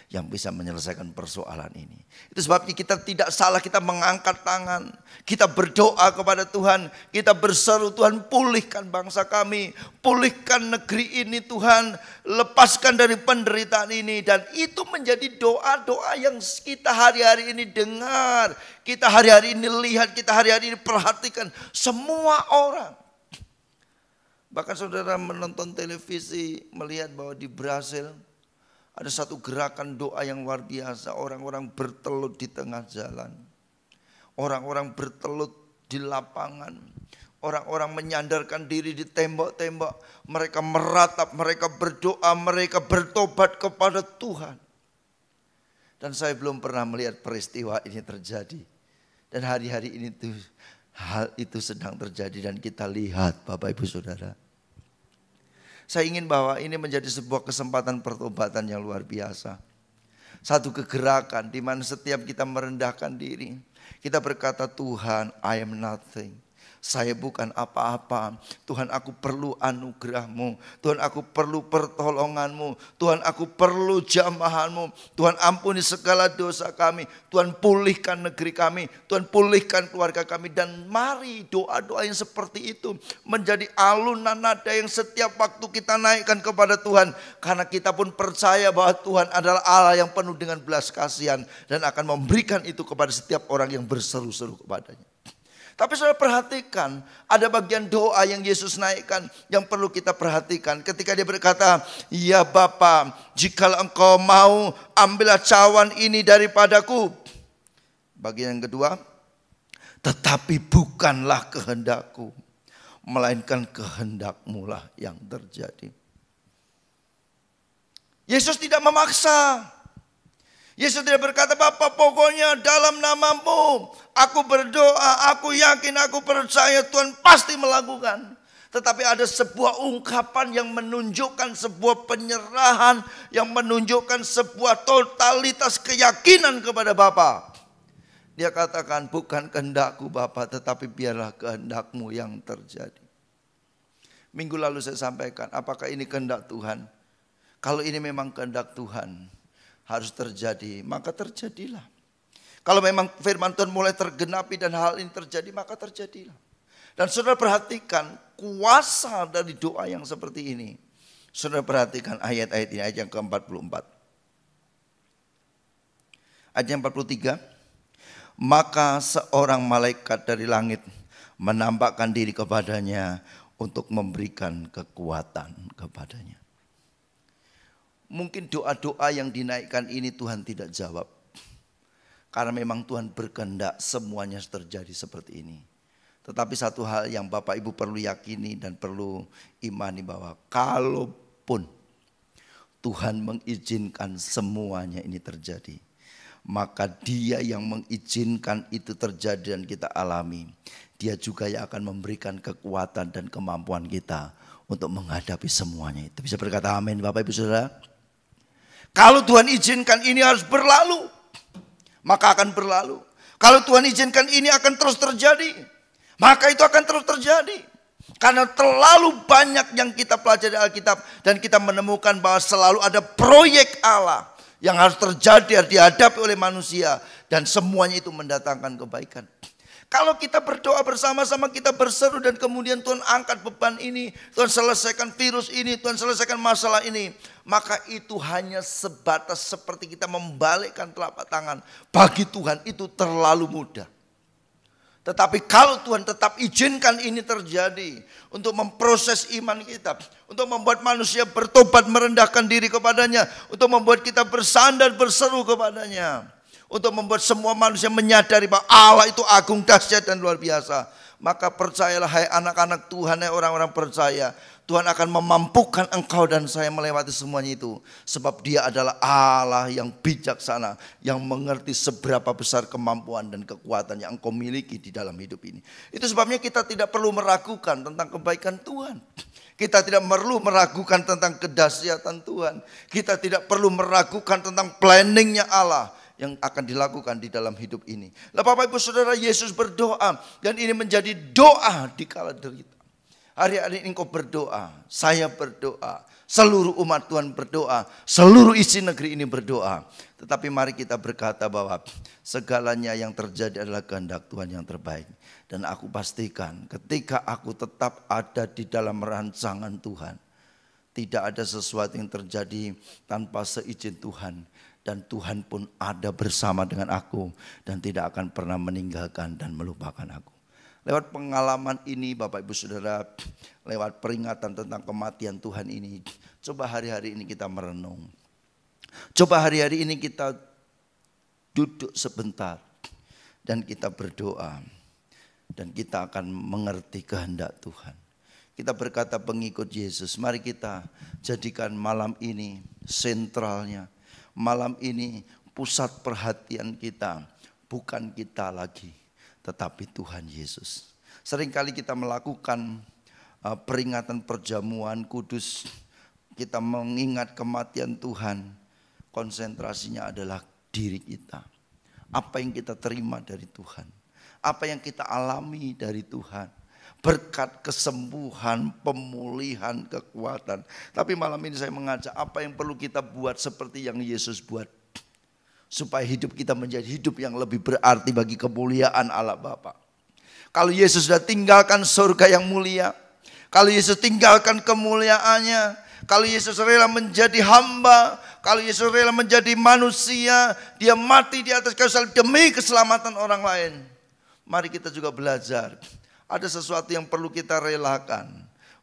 yang bisa menyelesaikan persoalan ini. Itu sebabnya kita tidak salah, kita mengangkat tangan. Kita berdoa kepada Tuhan. Kita berseru, Tuhan pulihkan bangsa kami. Pulihkan negeri ini Tuhan. Lepaskan dari penderitaan ini. Dan itu menjadi doa-doa yang kita hari-hari ini dengar. Kita hari-hari ini lihat, kita hari-hari ini perhatikan. Semua orang. Bahkan saudara menonton televisi melihat bahwa di Brasil ada satu gerakan doa yang luar biasa. Orang-orang bertelut di tengah jalan. Orang-orang bertelut di lapangan. Orang-orang menyandarkan diri di tembok-tembok. Mereka meratap, mereka berdoa, mereka bertobat kepada Tuhan. Dan saya belum pernah melihat peristiwa ini terjadi. Dan hari-hari ini tuh hal itu sedang terjadi dan kita lihat Bapak Ibu Saudara. Saya ingin bahwa ini menjadi sebuah kesempatan pertobatan yang luar biasa. Satu kegerakan di mana setiap kita merendahkan diri. Kita berkata, Tuhan, I am nothing. Saya bukan apa-apa. Tuhan, aku perlu anugerah-Mu. Tuhan, aku perlu pertolongan-Mu. Tuhan, aku perlu jamahan-Mu. Tuhan, ampuni segala dosa kami. Tuhan, pulihkan negeri kami. Tuhan, pulihkan keluarga kami. Dan mari doa-doa yang seperti itu menjadi alunan nada yang setiap waktu kita naikkan kepada Tuhan. Karena kita pun percaya bahwa Tuhan adalah Allah yang penuh dengan belas kasihan. Dan akan memberikan itu kepada setiap orang yang berseru-seru kepadanya. Tapi saudara perhatikan, ada bagian doa yang Yesus naikkan yang perlu kita perhatikan. Ketika dia berkata, ya Bapa, jikalau engkau mau, ambillah cawan ini daripadaku. Bagian yang kedua, tetapi bukanlah kehendakku, melainkan kehendak-Mu lah yang terjadi. Yesus tidak memaksa. Yesus tidak berkata, Bapa pokoknya dalam nama-Mu aku berdoa, aku yakin, aku percaya Tuhan pasti melakukan. Tetapi ada sebuah ungkapan yang menunjukkan sebuah penyerahan, yang menunjukkan sebuah totalitas keyakinan kepada Bapa. Dia katakan, bukan kehendak-Ku Bapa, tetapi biarlah kehendak-Mu yang terjadi. Minggu lalu saya sampaikan, apakah ini kehendak Tuhan? Kalau ini memang kehendak Tuhan, harus terjadi, maka terjadilah. Kalau memang firman Tuhan mulai tergenapi dan hal ini terjadi, maka terjadilah. Dan saudara perhatikan kuasa dari doa yang seperti ini. Saudara perhatikan ayat-ayat ini, ayat yang ke-44. Ayat yang 43. Maka seorang malaikat dari langit menampakkan diri kepadanya untuk memberikan kekuatan kepadanya. Mungkin doa-doa yang dinaikkan ini Tuhan tidak jawab. Karena memang Tuhan berkehendak semuanya terjadi seperti ini. Tetapi satu hal yang Bapak Ibu perlu yakini dan perlu imani bahwa kalaupun Tuhan mengizinkan semuanya ini terjadi, maka Dia yang mengizinkan itu terjadi dan kita alami, Dia juga yang akan memberikan kekuatan dan kemampuan kita untuk menghadapi semuanya itu. Bisa berkata amin Bapak Ibu Saudara? Kalau Tuhan izinkan ini harus berlalu, maka akan berlalu. Kalau Tuhan izinkan ini akan terus terjadi, maka itu akan terus terjadi. Karena terlalu banyak yang kita pelajari Alkitab dan kita menemukan bahwa selalu ada proyek Allah yang harus terjadi, harus dihadapi oleh manusia, dan semuanya itu mendatangkan kebaikan. Kalau kita berdoa bersama-sama, kita berseru dan kemudian Tuhan angkat beban ini, Tuhan selesaikan virus ini, Tuhan selesaikan masalah ini, maka itu hanya sebatas seperti kita membalikkan telapak tangan. Bagi Tuhan itu terlalu mudah. Tetapi kalau Tuhan tetap izinkan ini terjadi untuk memproses iman kita, untuk membuat manusia bertobat merendahkan diri kepadanya, untuk membuat kita bersandar berseru kepadanya, untuk membuat semua manusia menyadari bahwa Allah itu agung, dahsyat dan luar biasa, maka percayalah hai anak-anak Tuhan, hai orang-orang percaya, Tuhan akan memampukan engkau dan saya melewati semuanya itu. Sebab Dia adalah Allah yang bijaksana, yang mengerti seberapa besar kemampuan dan kekuatan yang engkau miliki di dalam hidup ini. Itu sebabnya kita tidak perlu meragukan tentang kebaikan Tuhan. Kita tidak perlu meragukan tentang kedahsyatan Tuhan. Kita tidak perlu meragukan tentang planningnya Allah yang akan dilakukan di dalam hidup ini. Lah Bapak Ibu Saudara, Yesus berdoa dan ini menjadi doa di kala derita. Hari-hari ini engkau berdoa, saya berdoa, seluruh umat Tuhan berdoa, seluruh isi negeri ini berdoa. Tetapi mari kita berkata bahwa segalanya yang terjadi adalah kehendak Tuhan yang terbaik. Dan aku pastikan ketika aku tetap ada di dalam rancangan Tuhan, tidak ada sesuatu yang terjadi tanpa seizin Tuhan. Dan Tuhan pun ada bersama dengan aku dan tidak akan pernah meninggalkan dan melupakan aku. Lewat pengalaman ini Bapak Ibu Saudara, lewat peringatan tentang kematian Tuhan ini, coba hari-hari ini kita merenung. Coba hari-hari ini kita duduk sebentar dan kita berdoa. Dan kita akan mengerti kehendak Tuhan. Kita berkata pengikut Yesus, mari kita jadikan malam ini sentralnya. Malam ini pusat perhatian kita bukan kita lagi, tetapi Tuhan Yesus. Seringkali kita melakukan peringatan perjamuan kudus, kita mengingat kematian Tuhan, konsentrasinya adalah diri kita. Apa yang kita terima dari Tuhan, apa yang kita alami dari Tuhan, berkat kesembuhan, pemulihan, kekuatan. Tapi malam ini saya mengajak apa yang perlu kita buat seperti yang Yesus buat. Supaya hidup kita menjadi hidup yang lebih berarti bagi kemuliaan Allah Bapa. Kalau Yesus sudah tinggalkan surga yang mulia, kalau Yesus tinggalkan kemuliaannya, kalau Yesus rela menjadi hamba, kalau Yesus rela menjadi manusia, Dia mati di atas kayu salib demi keselamatan orang lain. Mari kita juga belajar. Ada sesuatu yang perlu kita relakan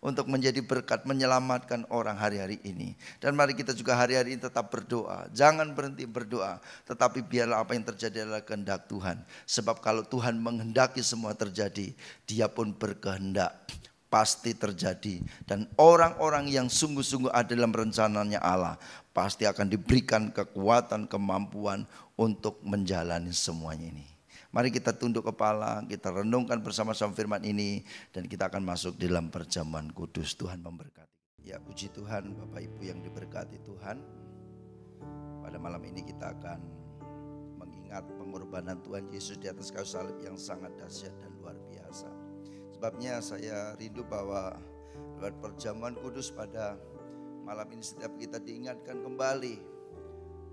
untuk menjadi berkat, menyelamatkan orang hari-hari ini. Dan mari kita juga hari-hari ini tetap berdoa. Jangan berhenti berdoa, tetapi biarlah apa yang terjadi adalah kehendak Tuhan. Sebab kalau Tuhan menghendaki semua terjadi, Dia pun berkehendak, pasti terjadi. Dan orang-orang yang sungguh-sungguh ada dalam rencananya Allah, pasti akan diberikan kekuatan, kemampuan untuk menjalani semuanya ini. Mari kita tunduk kepala, kita renungkan bersama-sama firman ini, dan kita akan masuk dalam perjamuan kudus. Tuhan memberkati. Ya, puji Tuhan Bapak Ibu yang diberkati Tuhan. Pada malam ini kita akan mengingat pengorbanan Tuhan Yesus di atas kayu salib yang sangat dahsyat dan luar biasa. Sebabnya saya rindu bahwa lewat perjamuan kudus pada malam ini setiap kita diingatkan kembali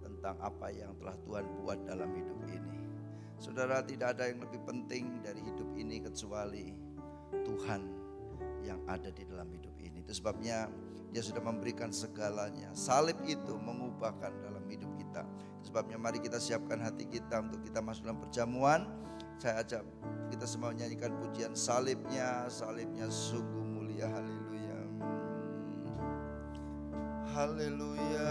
tentang apa yang telah Tuhan buat dalam hidup ini. Saudara, tidak ada yang lebih penting dari hidup ini kecuali Tuhan yang ada di dalam hidup ini. Itu sebabnya Dia sudah memberikan segalanya. Salib itu mengubahkan dalam hidup kita. Itu sebabnya mari kita siapkan hati kita untuk kita masuk dalam perjamuan. Saya ajak kita semua menyanyikan pujian salibnya, salibnya sungguh mulia. Haleluya. Haleluya.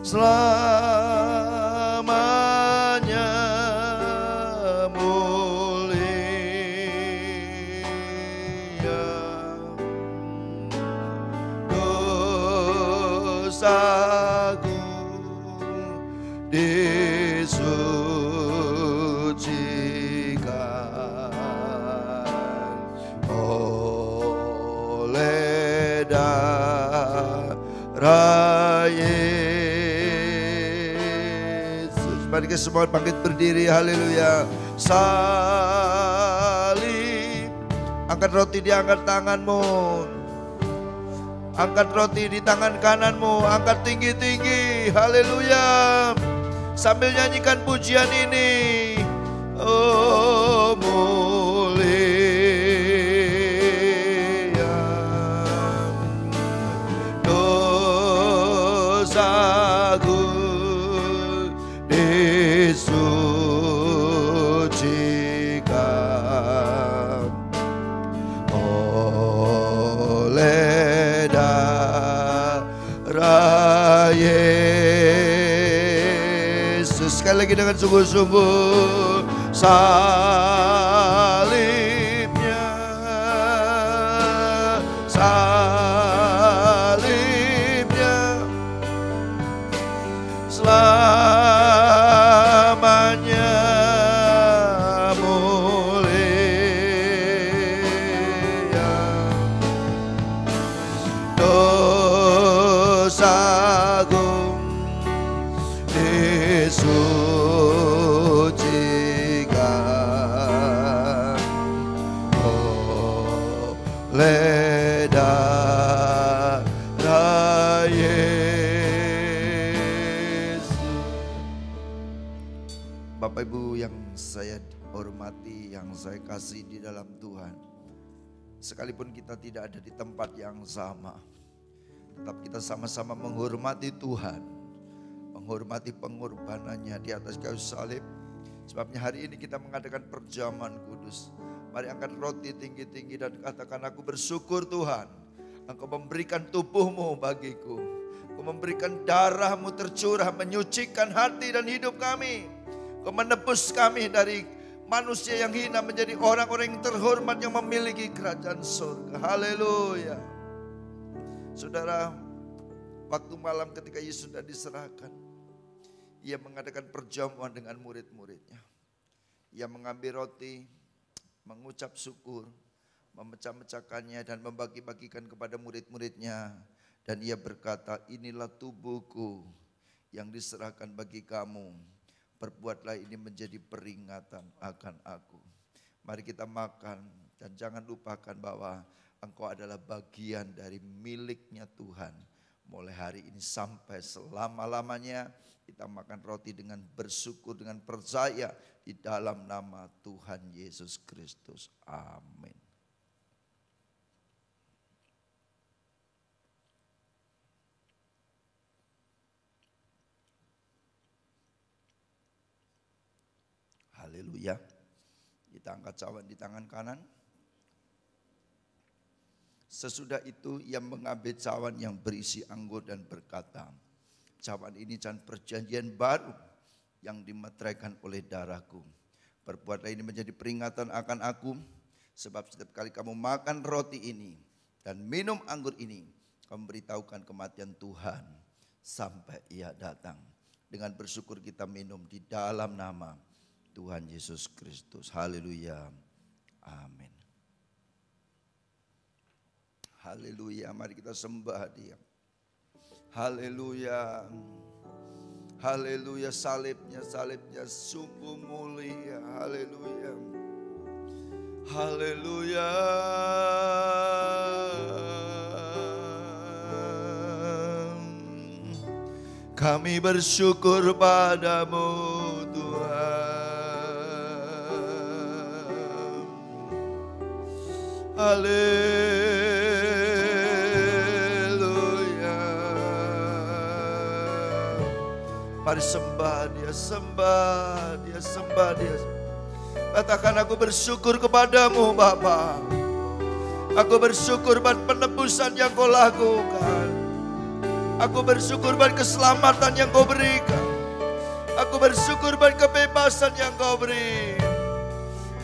selamanya mulia. Dosaku disucikan oleh darah Yesus. Mari kita semua bangkit berdiri, haleluya. Salib, angkat roti di angkat tanganmu, angkat roti di tangan kananmu, angkat tinggi-tinggi, haleluya. Sambil nyanyikan pujian ini, oh mulia dosaku disucikan oleh darah Yesus. Sekali lagi dengan sungguh-sungguh, salibnya, salibnya selamanya mulia. Dosaku disucikan oleh darah Yesus. Bapak Ibu yang saya hormati, yang saya kasih di dalam Tuhan, sekalipun kita tidak ada di tempat yang sama, tetap kita sama-sama menghormati Tuhan, menghormati pengorbanannya di atas kayu salib. Sebabnya hari ini kita mengadakan perjamuan kudus. Mari angkat roti tinggi-tinggi dan katakan, aku bersyukur Tuhan, Engkau memberikan tubuhmu bagiku, Engkau memberikan darahmu tercurah menyucikan hati dan hidup kami. Engkau menebus kami dari manusia yang hina menjadi orang-orang yang terhormat yang memiliki kerajaan surga. Haleluya. Saudara, waktu malam ketika Yesus sudah diserahkan, Ia mengadakan perjamuan dengan murid-muridnya. Ia mengambil roti, mengucap syukur, memecah-mecahkannya dan membagi-bagikan kepada murid-muridnya. Dan Ia berkata, inilah tubuhku yang diserahkan bagi kamu. Perbuatlah ini menjadi peringatan akan aku. Mari kita makan dan jangan lupakan bahwa engkau adalah bagian dari miliknya Tuhan. Mulai hari ini sampai selama-lamanya kita makan roti dengan bersyukur, dengan percaya di dalam nama Tuhan Yesus Kristus. Amin. Haleluya. Kita angkat cawan di tangan kanan. Sesudah itu Ia mengambil cawan yang berisi anggur dan berkata, cawan ini cawan perjanjian baru yang dimeteraikan oleh darahku. Perbuatlah ini menjadi peringatan akan aku, sebab setiap kali kamu makan roti ini dan minum anggur ini, kamu beritahukan kematian Tuhan sampai Ia datang. Dengan bersyukur kita minum di dalam nama Tuhan Yesus Kristus. Haleluya. Amin. Haleluya. Mari kita sembah Dia. Haleluya. Haleluya. Salibnya sungguh mulia. Haleluya. Haleluya. Kami bersyukur padamu Tuhan. Haleluya. Mari sembah Dia, sembah Dia, sembah Dia. Katakan, aku bersyukur kepadamu Bapa. Aku bersyukur buat penebusan yang Kau lakukan. Aku bersyukur buat keselamatan yang Kau berikan. Aku bersyukur buat kebebasan yang Kau beri.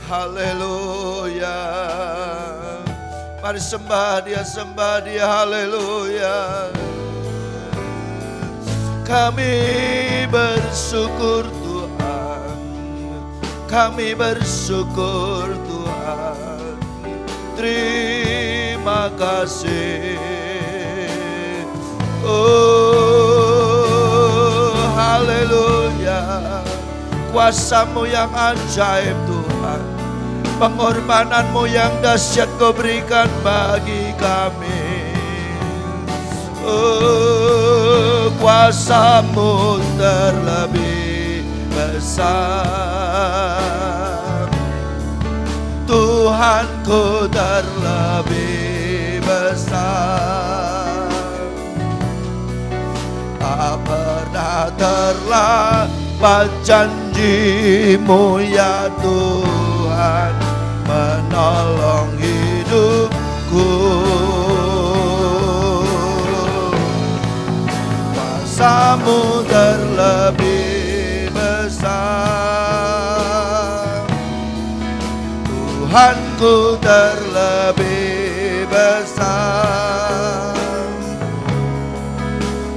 Haleluya. Mari sembah Dia, haleluya. Kami bersyukur Tuhan, kami bersyukur Tuhan. Terima kasih. Oh, haleluya. Kuasa-Mu yang ajaib Tuhan, pengorbanan-Mu yang dahsyat Kau berikan bagi kami. Oh, kuasa-Mu terlebih besar, Tuhanku terlebih besar. Tak pernah terlambat janji-Mu ya Tuhan, menolong hidupku. Kuasa-Mu terlebih besar, Tuhanku terlebih besar.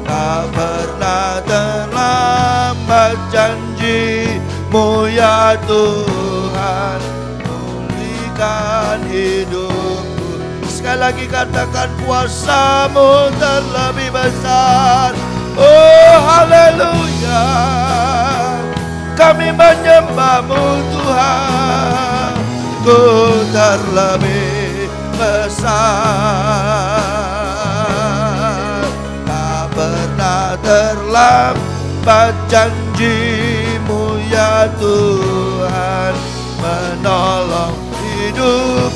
Tak pernah terlambat janji-Mu ya Tuhan, pulihkan hidupku. Sekali lagi katakan, kuasa-Mu terlebih besar. Oh, haleluya. Kami menyembah-Mu Tuhan, Ku terlebih besar. Tak pernah terlambat janji-Mu ya Tuhan, menolong hidup.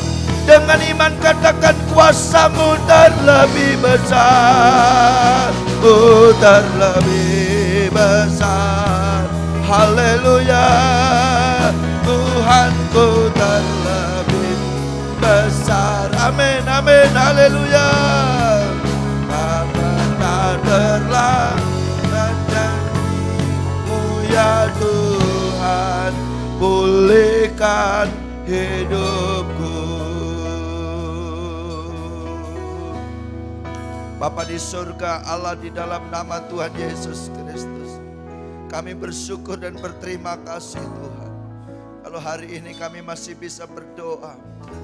Dengan iman katakan, kuasa-Mu terlebih besar, Ku terlebih besar. Haleluya. Tuhanku terlebih besar. Amin, amin, haleluya. Tak pernah terlambat janji-Mu ya Tuhan, pulihkan hidupku. Bapa di surga, Allah, di dalam nama Tuhan Yesus Kristus, kami bersyukur dan berterima kasih Tuhan. Kalau hari ini kami masih bisa berdoa,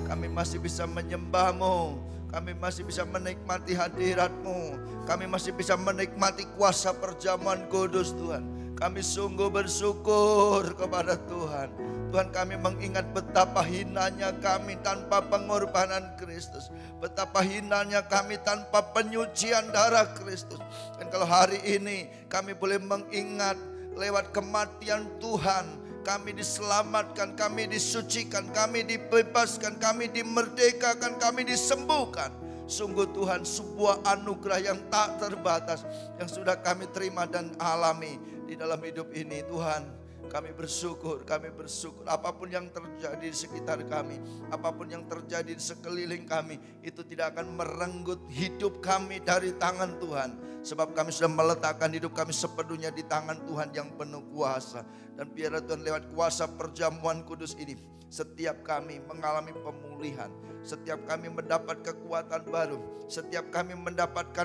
kami masih bisa menyembah-Mu, kami masih bisa menikmati hadirat-Mu, kami masih bisa menikmati kuasa perjamuan kudus Tuhan. Kami sungguh bersyukur kepada Tuhan. Tuhan, kami mengingat betapa hinanya kami tanpa pengorbanan Kristus, betapa hinanya kami tanpa penyucian darah Kristus. Dan kalau hari ini kami boleh mengingat lewat kematian Tuhan, kami diselamatkan, kami disucikan, kami dibebaskan, kami dimerdekakan, kami disembuhkan. Sungguh Tuhan, sebuah anugerah yang tak terbatas yang sudah kami terima dan alami di dalam hidup ini. Tuhan, kami bersyukur apapun yang terjadi di sekitar kami, apapun yang terjadi di sekeliling kami, itu tidak akan merenggut hidup kami dari tangan Tuhan. Sebab kami sudah meletakkan hidup kami sepenuhnya di tangan Tuhan yang penuh kuasa. Dan biarlah Tuhan, lewat kuasa perjamuan kudus ini, setiap kami mengalami pemulihan, setiap kami mendapat kekuatan baru, setiap kami mendapatkan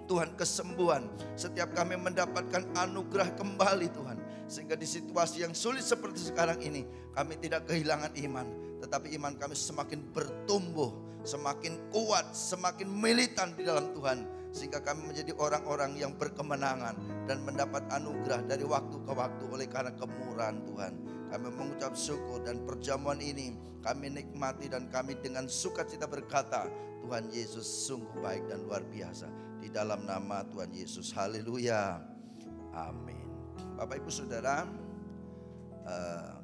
Tuhan kesembuhan, setiap kami mendapatkan anugerah kembali Tuhan. Sehingga di situasi yang sulit seperti sekarang ini, kami tidak kehilangan iman, tetapi iman kami semakin bertumbuh, semakin kuat, semakin militan di dalam Tuhan. Sehingga kami menjadi orang-orang yang berkemenangan dan mendapat anugerah dari waktu ke waktu oleh karena kemurahan Tuhan. Kami mengucap syukur, dan perjamuan ini kami nikmati dan kami dengan sukacita berkata, Tuhan Yesus sungguh baik dan luar biasa. Di dalam nama Tuhan Yesus, haleluya, amin. Bapak Ibu Saudara,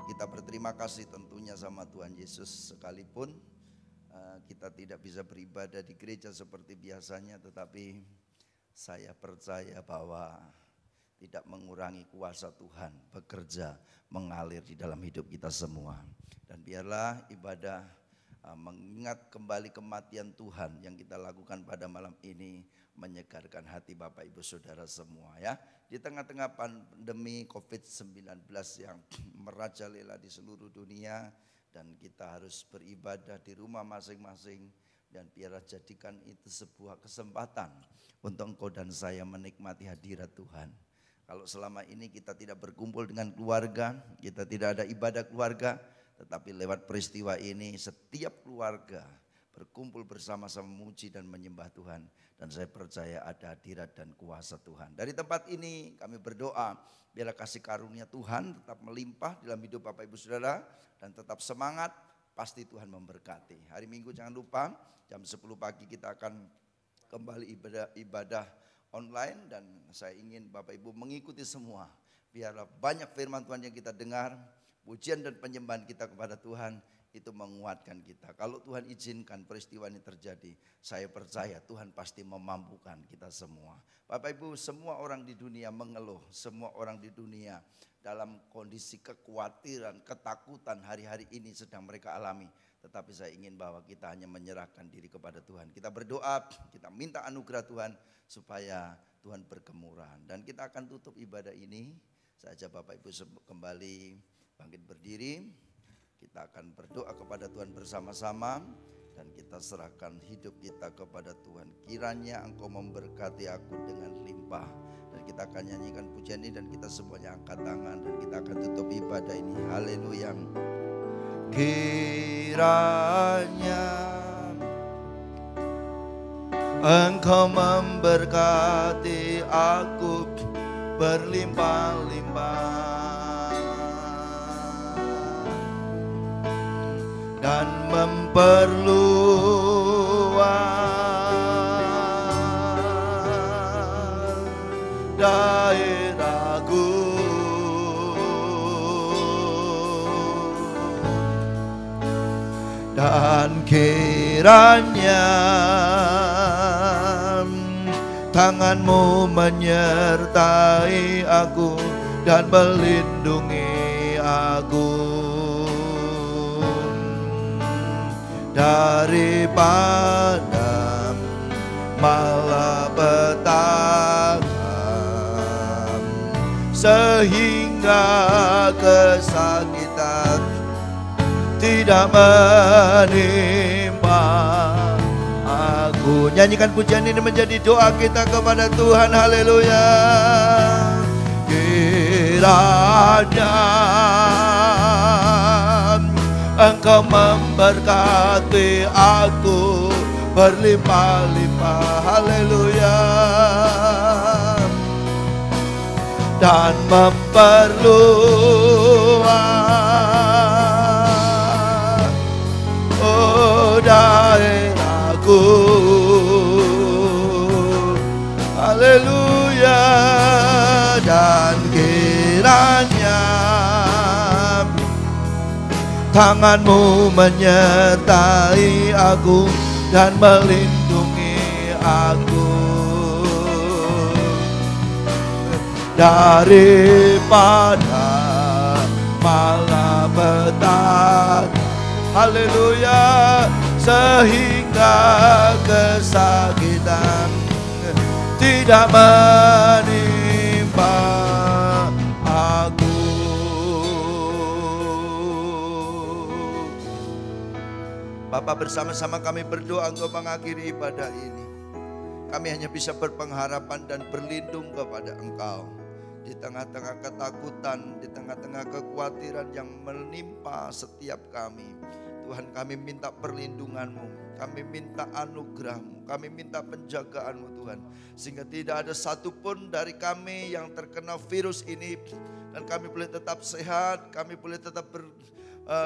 kita berterima kasih tentunya sama Tuhan Yesus, sekalipun kita tidak bisa beribadah di gereja seperti biasanya, tetapi saya percaya bahwa tidak mengurangi kuasa Tuhan bekerja mengalir di dalam hidup kita semua. Dan biarlah ibadah mengingat kembali kematian Tuhan yang kita lakukan pada malam ini, menyegarkan hati Bapak Ibu Saudara semua ya. Di tengah-tengah pandemi COVID-19 yang merajalela di seluruh dunia, dan kita harus beribadah di rumah masing-masing, dan biarlah jadikan itu sebuah kesempatan untuk engkau dan saya menikmati hadirat Tuhan. Kalau selama ini kita tidak berkumpul dengan keluarga, kita tidak ada ibadah keluarga, tetapi lewat peristiwa ini setiap keluarga berkumpul bersama-sama memuji dan menyembah Tuhan. Dan saya percaya ada hadirat dan kuasa Tuhan. Dari tempat ini kami berdoa, biarlah kasih karunia Tuhan tetap melimpah dalam hidup Bapak Ibu Saudara, dan tetap semangat, pasti Tuhan memberkati. Hari Minggu jangan lupa jam 10 pagi kita akan kembali ibadah online, dan saya ingin Bapak Ibu mengikuti semua. Biarlah banyak firman Tuhan yang kita dengar, pujian dan penyembahan kita kepada Tuhan itu menguatkan kita. Kalau Tuhan izinkan peristiwa ini terjadi, saya percaya Tuhan pasti memampukan kita semua. Bapak Ibu, semua orang di dunia mengeluh, semua orang di dunia dalam kondisi kekhawatiran, ketakutan hari-hari ini sedang mereka alami. Tetapi saya ingin bahwa kita hanya menyerahkan diri kepada Tuhan. Kita berdoa, kita minta anugerah Tuhan supaya Tuhan berkemurahan. Dan kita akan tutup ibadah ini. Saya ajak Bapak Ibu kembali bangkit berdiri. Kita akan berdoa kepada Tuhan bersama-sama, dan kita serahkan hidup kita kepada Tuhan. Kiranya Engkau memberkati aku dengan limpah. Dan kita akan nyanyikan pujian ini, dan kita semuanya angkat tangan, dan kita akan tutup ibadah ini. Haleluya. Kiranya Engkau memberkati aku berlimpah-limpah, dan memperluas daerahku, dan kiranya tangan-Mu menyertai aku dan melindungi aku daripada malapetaka, sehingga kesakitan tidak menimpa aku. Nyanyikan pujian ini menjadi doa kita kepada Tuhan. Haleluya. Kiranya Engkau memberkati aku berlimpah-limpah, haleluya, dan memperluas daerahku, haleluya. Dan kiranya tangan-Mu menyertai aku dan melindungi aku daripada malapetaka, haleluya, sehingga kesakitan tidak menimpa aku. Bapak, bersama-sama kami berdoa Engkau mengakhiri ibadah ini. Kami hanya bisa berpengharapan dan berlindung kepada Engkau. Di tengah-tengah ketakutan, di tengah-tengah kekhawatiran yang menimpa setiap kami, Tuhan, kami minta perlindungan-Mu, kami minta anugerah-Mu, kami minta penjagaan-Mu Tuhan. Sehingga tidak ada satupun dari kami yang terkena virus ini, dan kami boleh tetap sehat, kami boleh tetap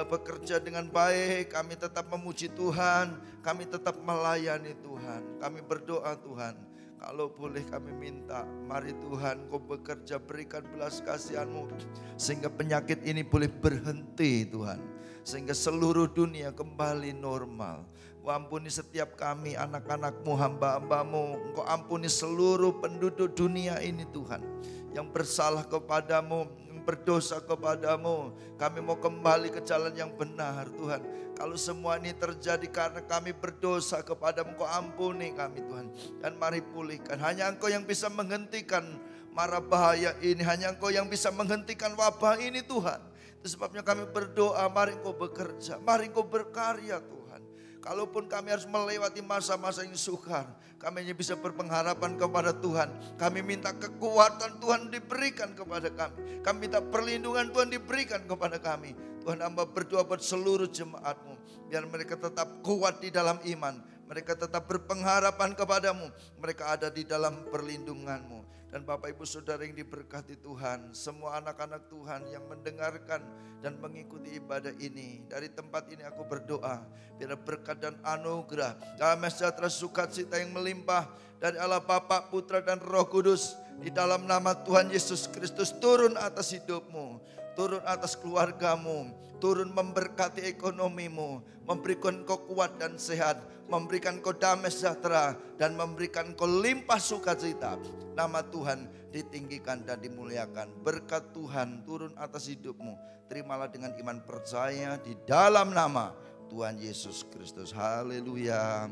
bekerja dengan baik, kami tetap memuji Tuhan, kami tetap melayani Tuhan. Kami berdoa Tuhan, kalau boleh kami minta, mari Tuhan Kau bekerja, berikan belas kasihan-Mu, sehingga penyakit ini boleh berhenti Tuhan, sehingga seluruh dunia kembali normal. Kau ampuni setiap kami, anak-anak-Mu, hamba-hamba-Mu. Engkau ampuni seluruh penduduk dunia ini Tuhan, yang bersalah kepadamu, yang berdosa kepadamu. Kami mau kembali ke jalan yang benar Tuhan. Kalau semua ini terjadi karena kami berdosa kepadamu, Engkau ampuni kami Tuhan. Dan mari pulihkan. Hanya Engkau yang bisa menghentikan mara bahaya ini. Hanya Engkau yang bisa menghentikan wabah ini Tuhan. Itu sebabnya kami berdoa, mari Engkau bekerja, mari Engkau berkarya Tuhan. Kalaupun kami harus melewati masa-masa yang sukar, kami hanya bisa berpengharapan kepada Tuhan. Kami minta kekuatan Tuhan diberikan kepada kami. Kami minta perlindungan Tuhan diberikan kepada kami. Tuhan, hamba berdoa buat seluruh jemaat-Mu, biar mereka tetap kuat di dalam iman. Mereka tetap berpengharapan kepadamu. Mereka ada di dalam perlindungan-Mu. Dan Bapak Ibu Saudara yang diberkati Tuhan, semua anak-anak Tuhan yang mendengarkan dan mengikuti ibadah ini, dari tempat ini aku berdoa, biar berkat dan anugerah, damai sejahtera sukacita yang melimpah dari Allah Bapa, Putra dan Roh Kudus, di dalam nama Tuhan Yesus Kristus turun atas hidupmu, turun atas keluargamu, turun memberkati ekonomimu, memberikan kau kuat dan sehat, memberikan kau damai sejahtera, dan memberikan kau limpah sukacita. Nama Tuhan ditinggikan dan dimuliakan. Berkat Tuhan turun atas hidupmu. Terimalah dengan iman percaya di dalam nama Tuhan Yesus Kristus. Haleluya.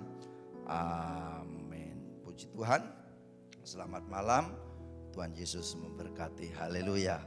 Amin. Puji Tuhan. Selamat malam. Tuhan Yesus memberkati. Haleluya.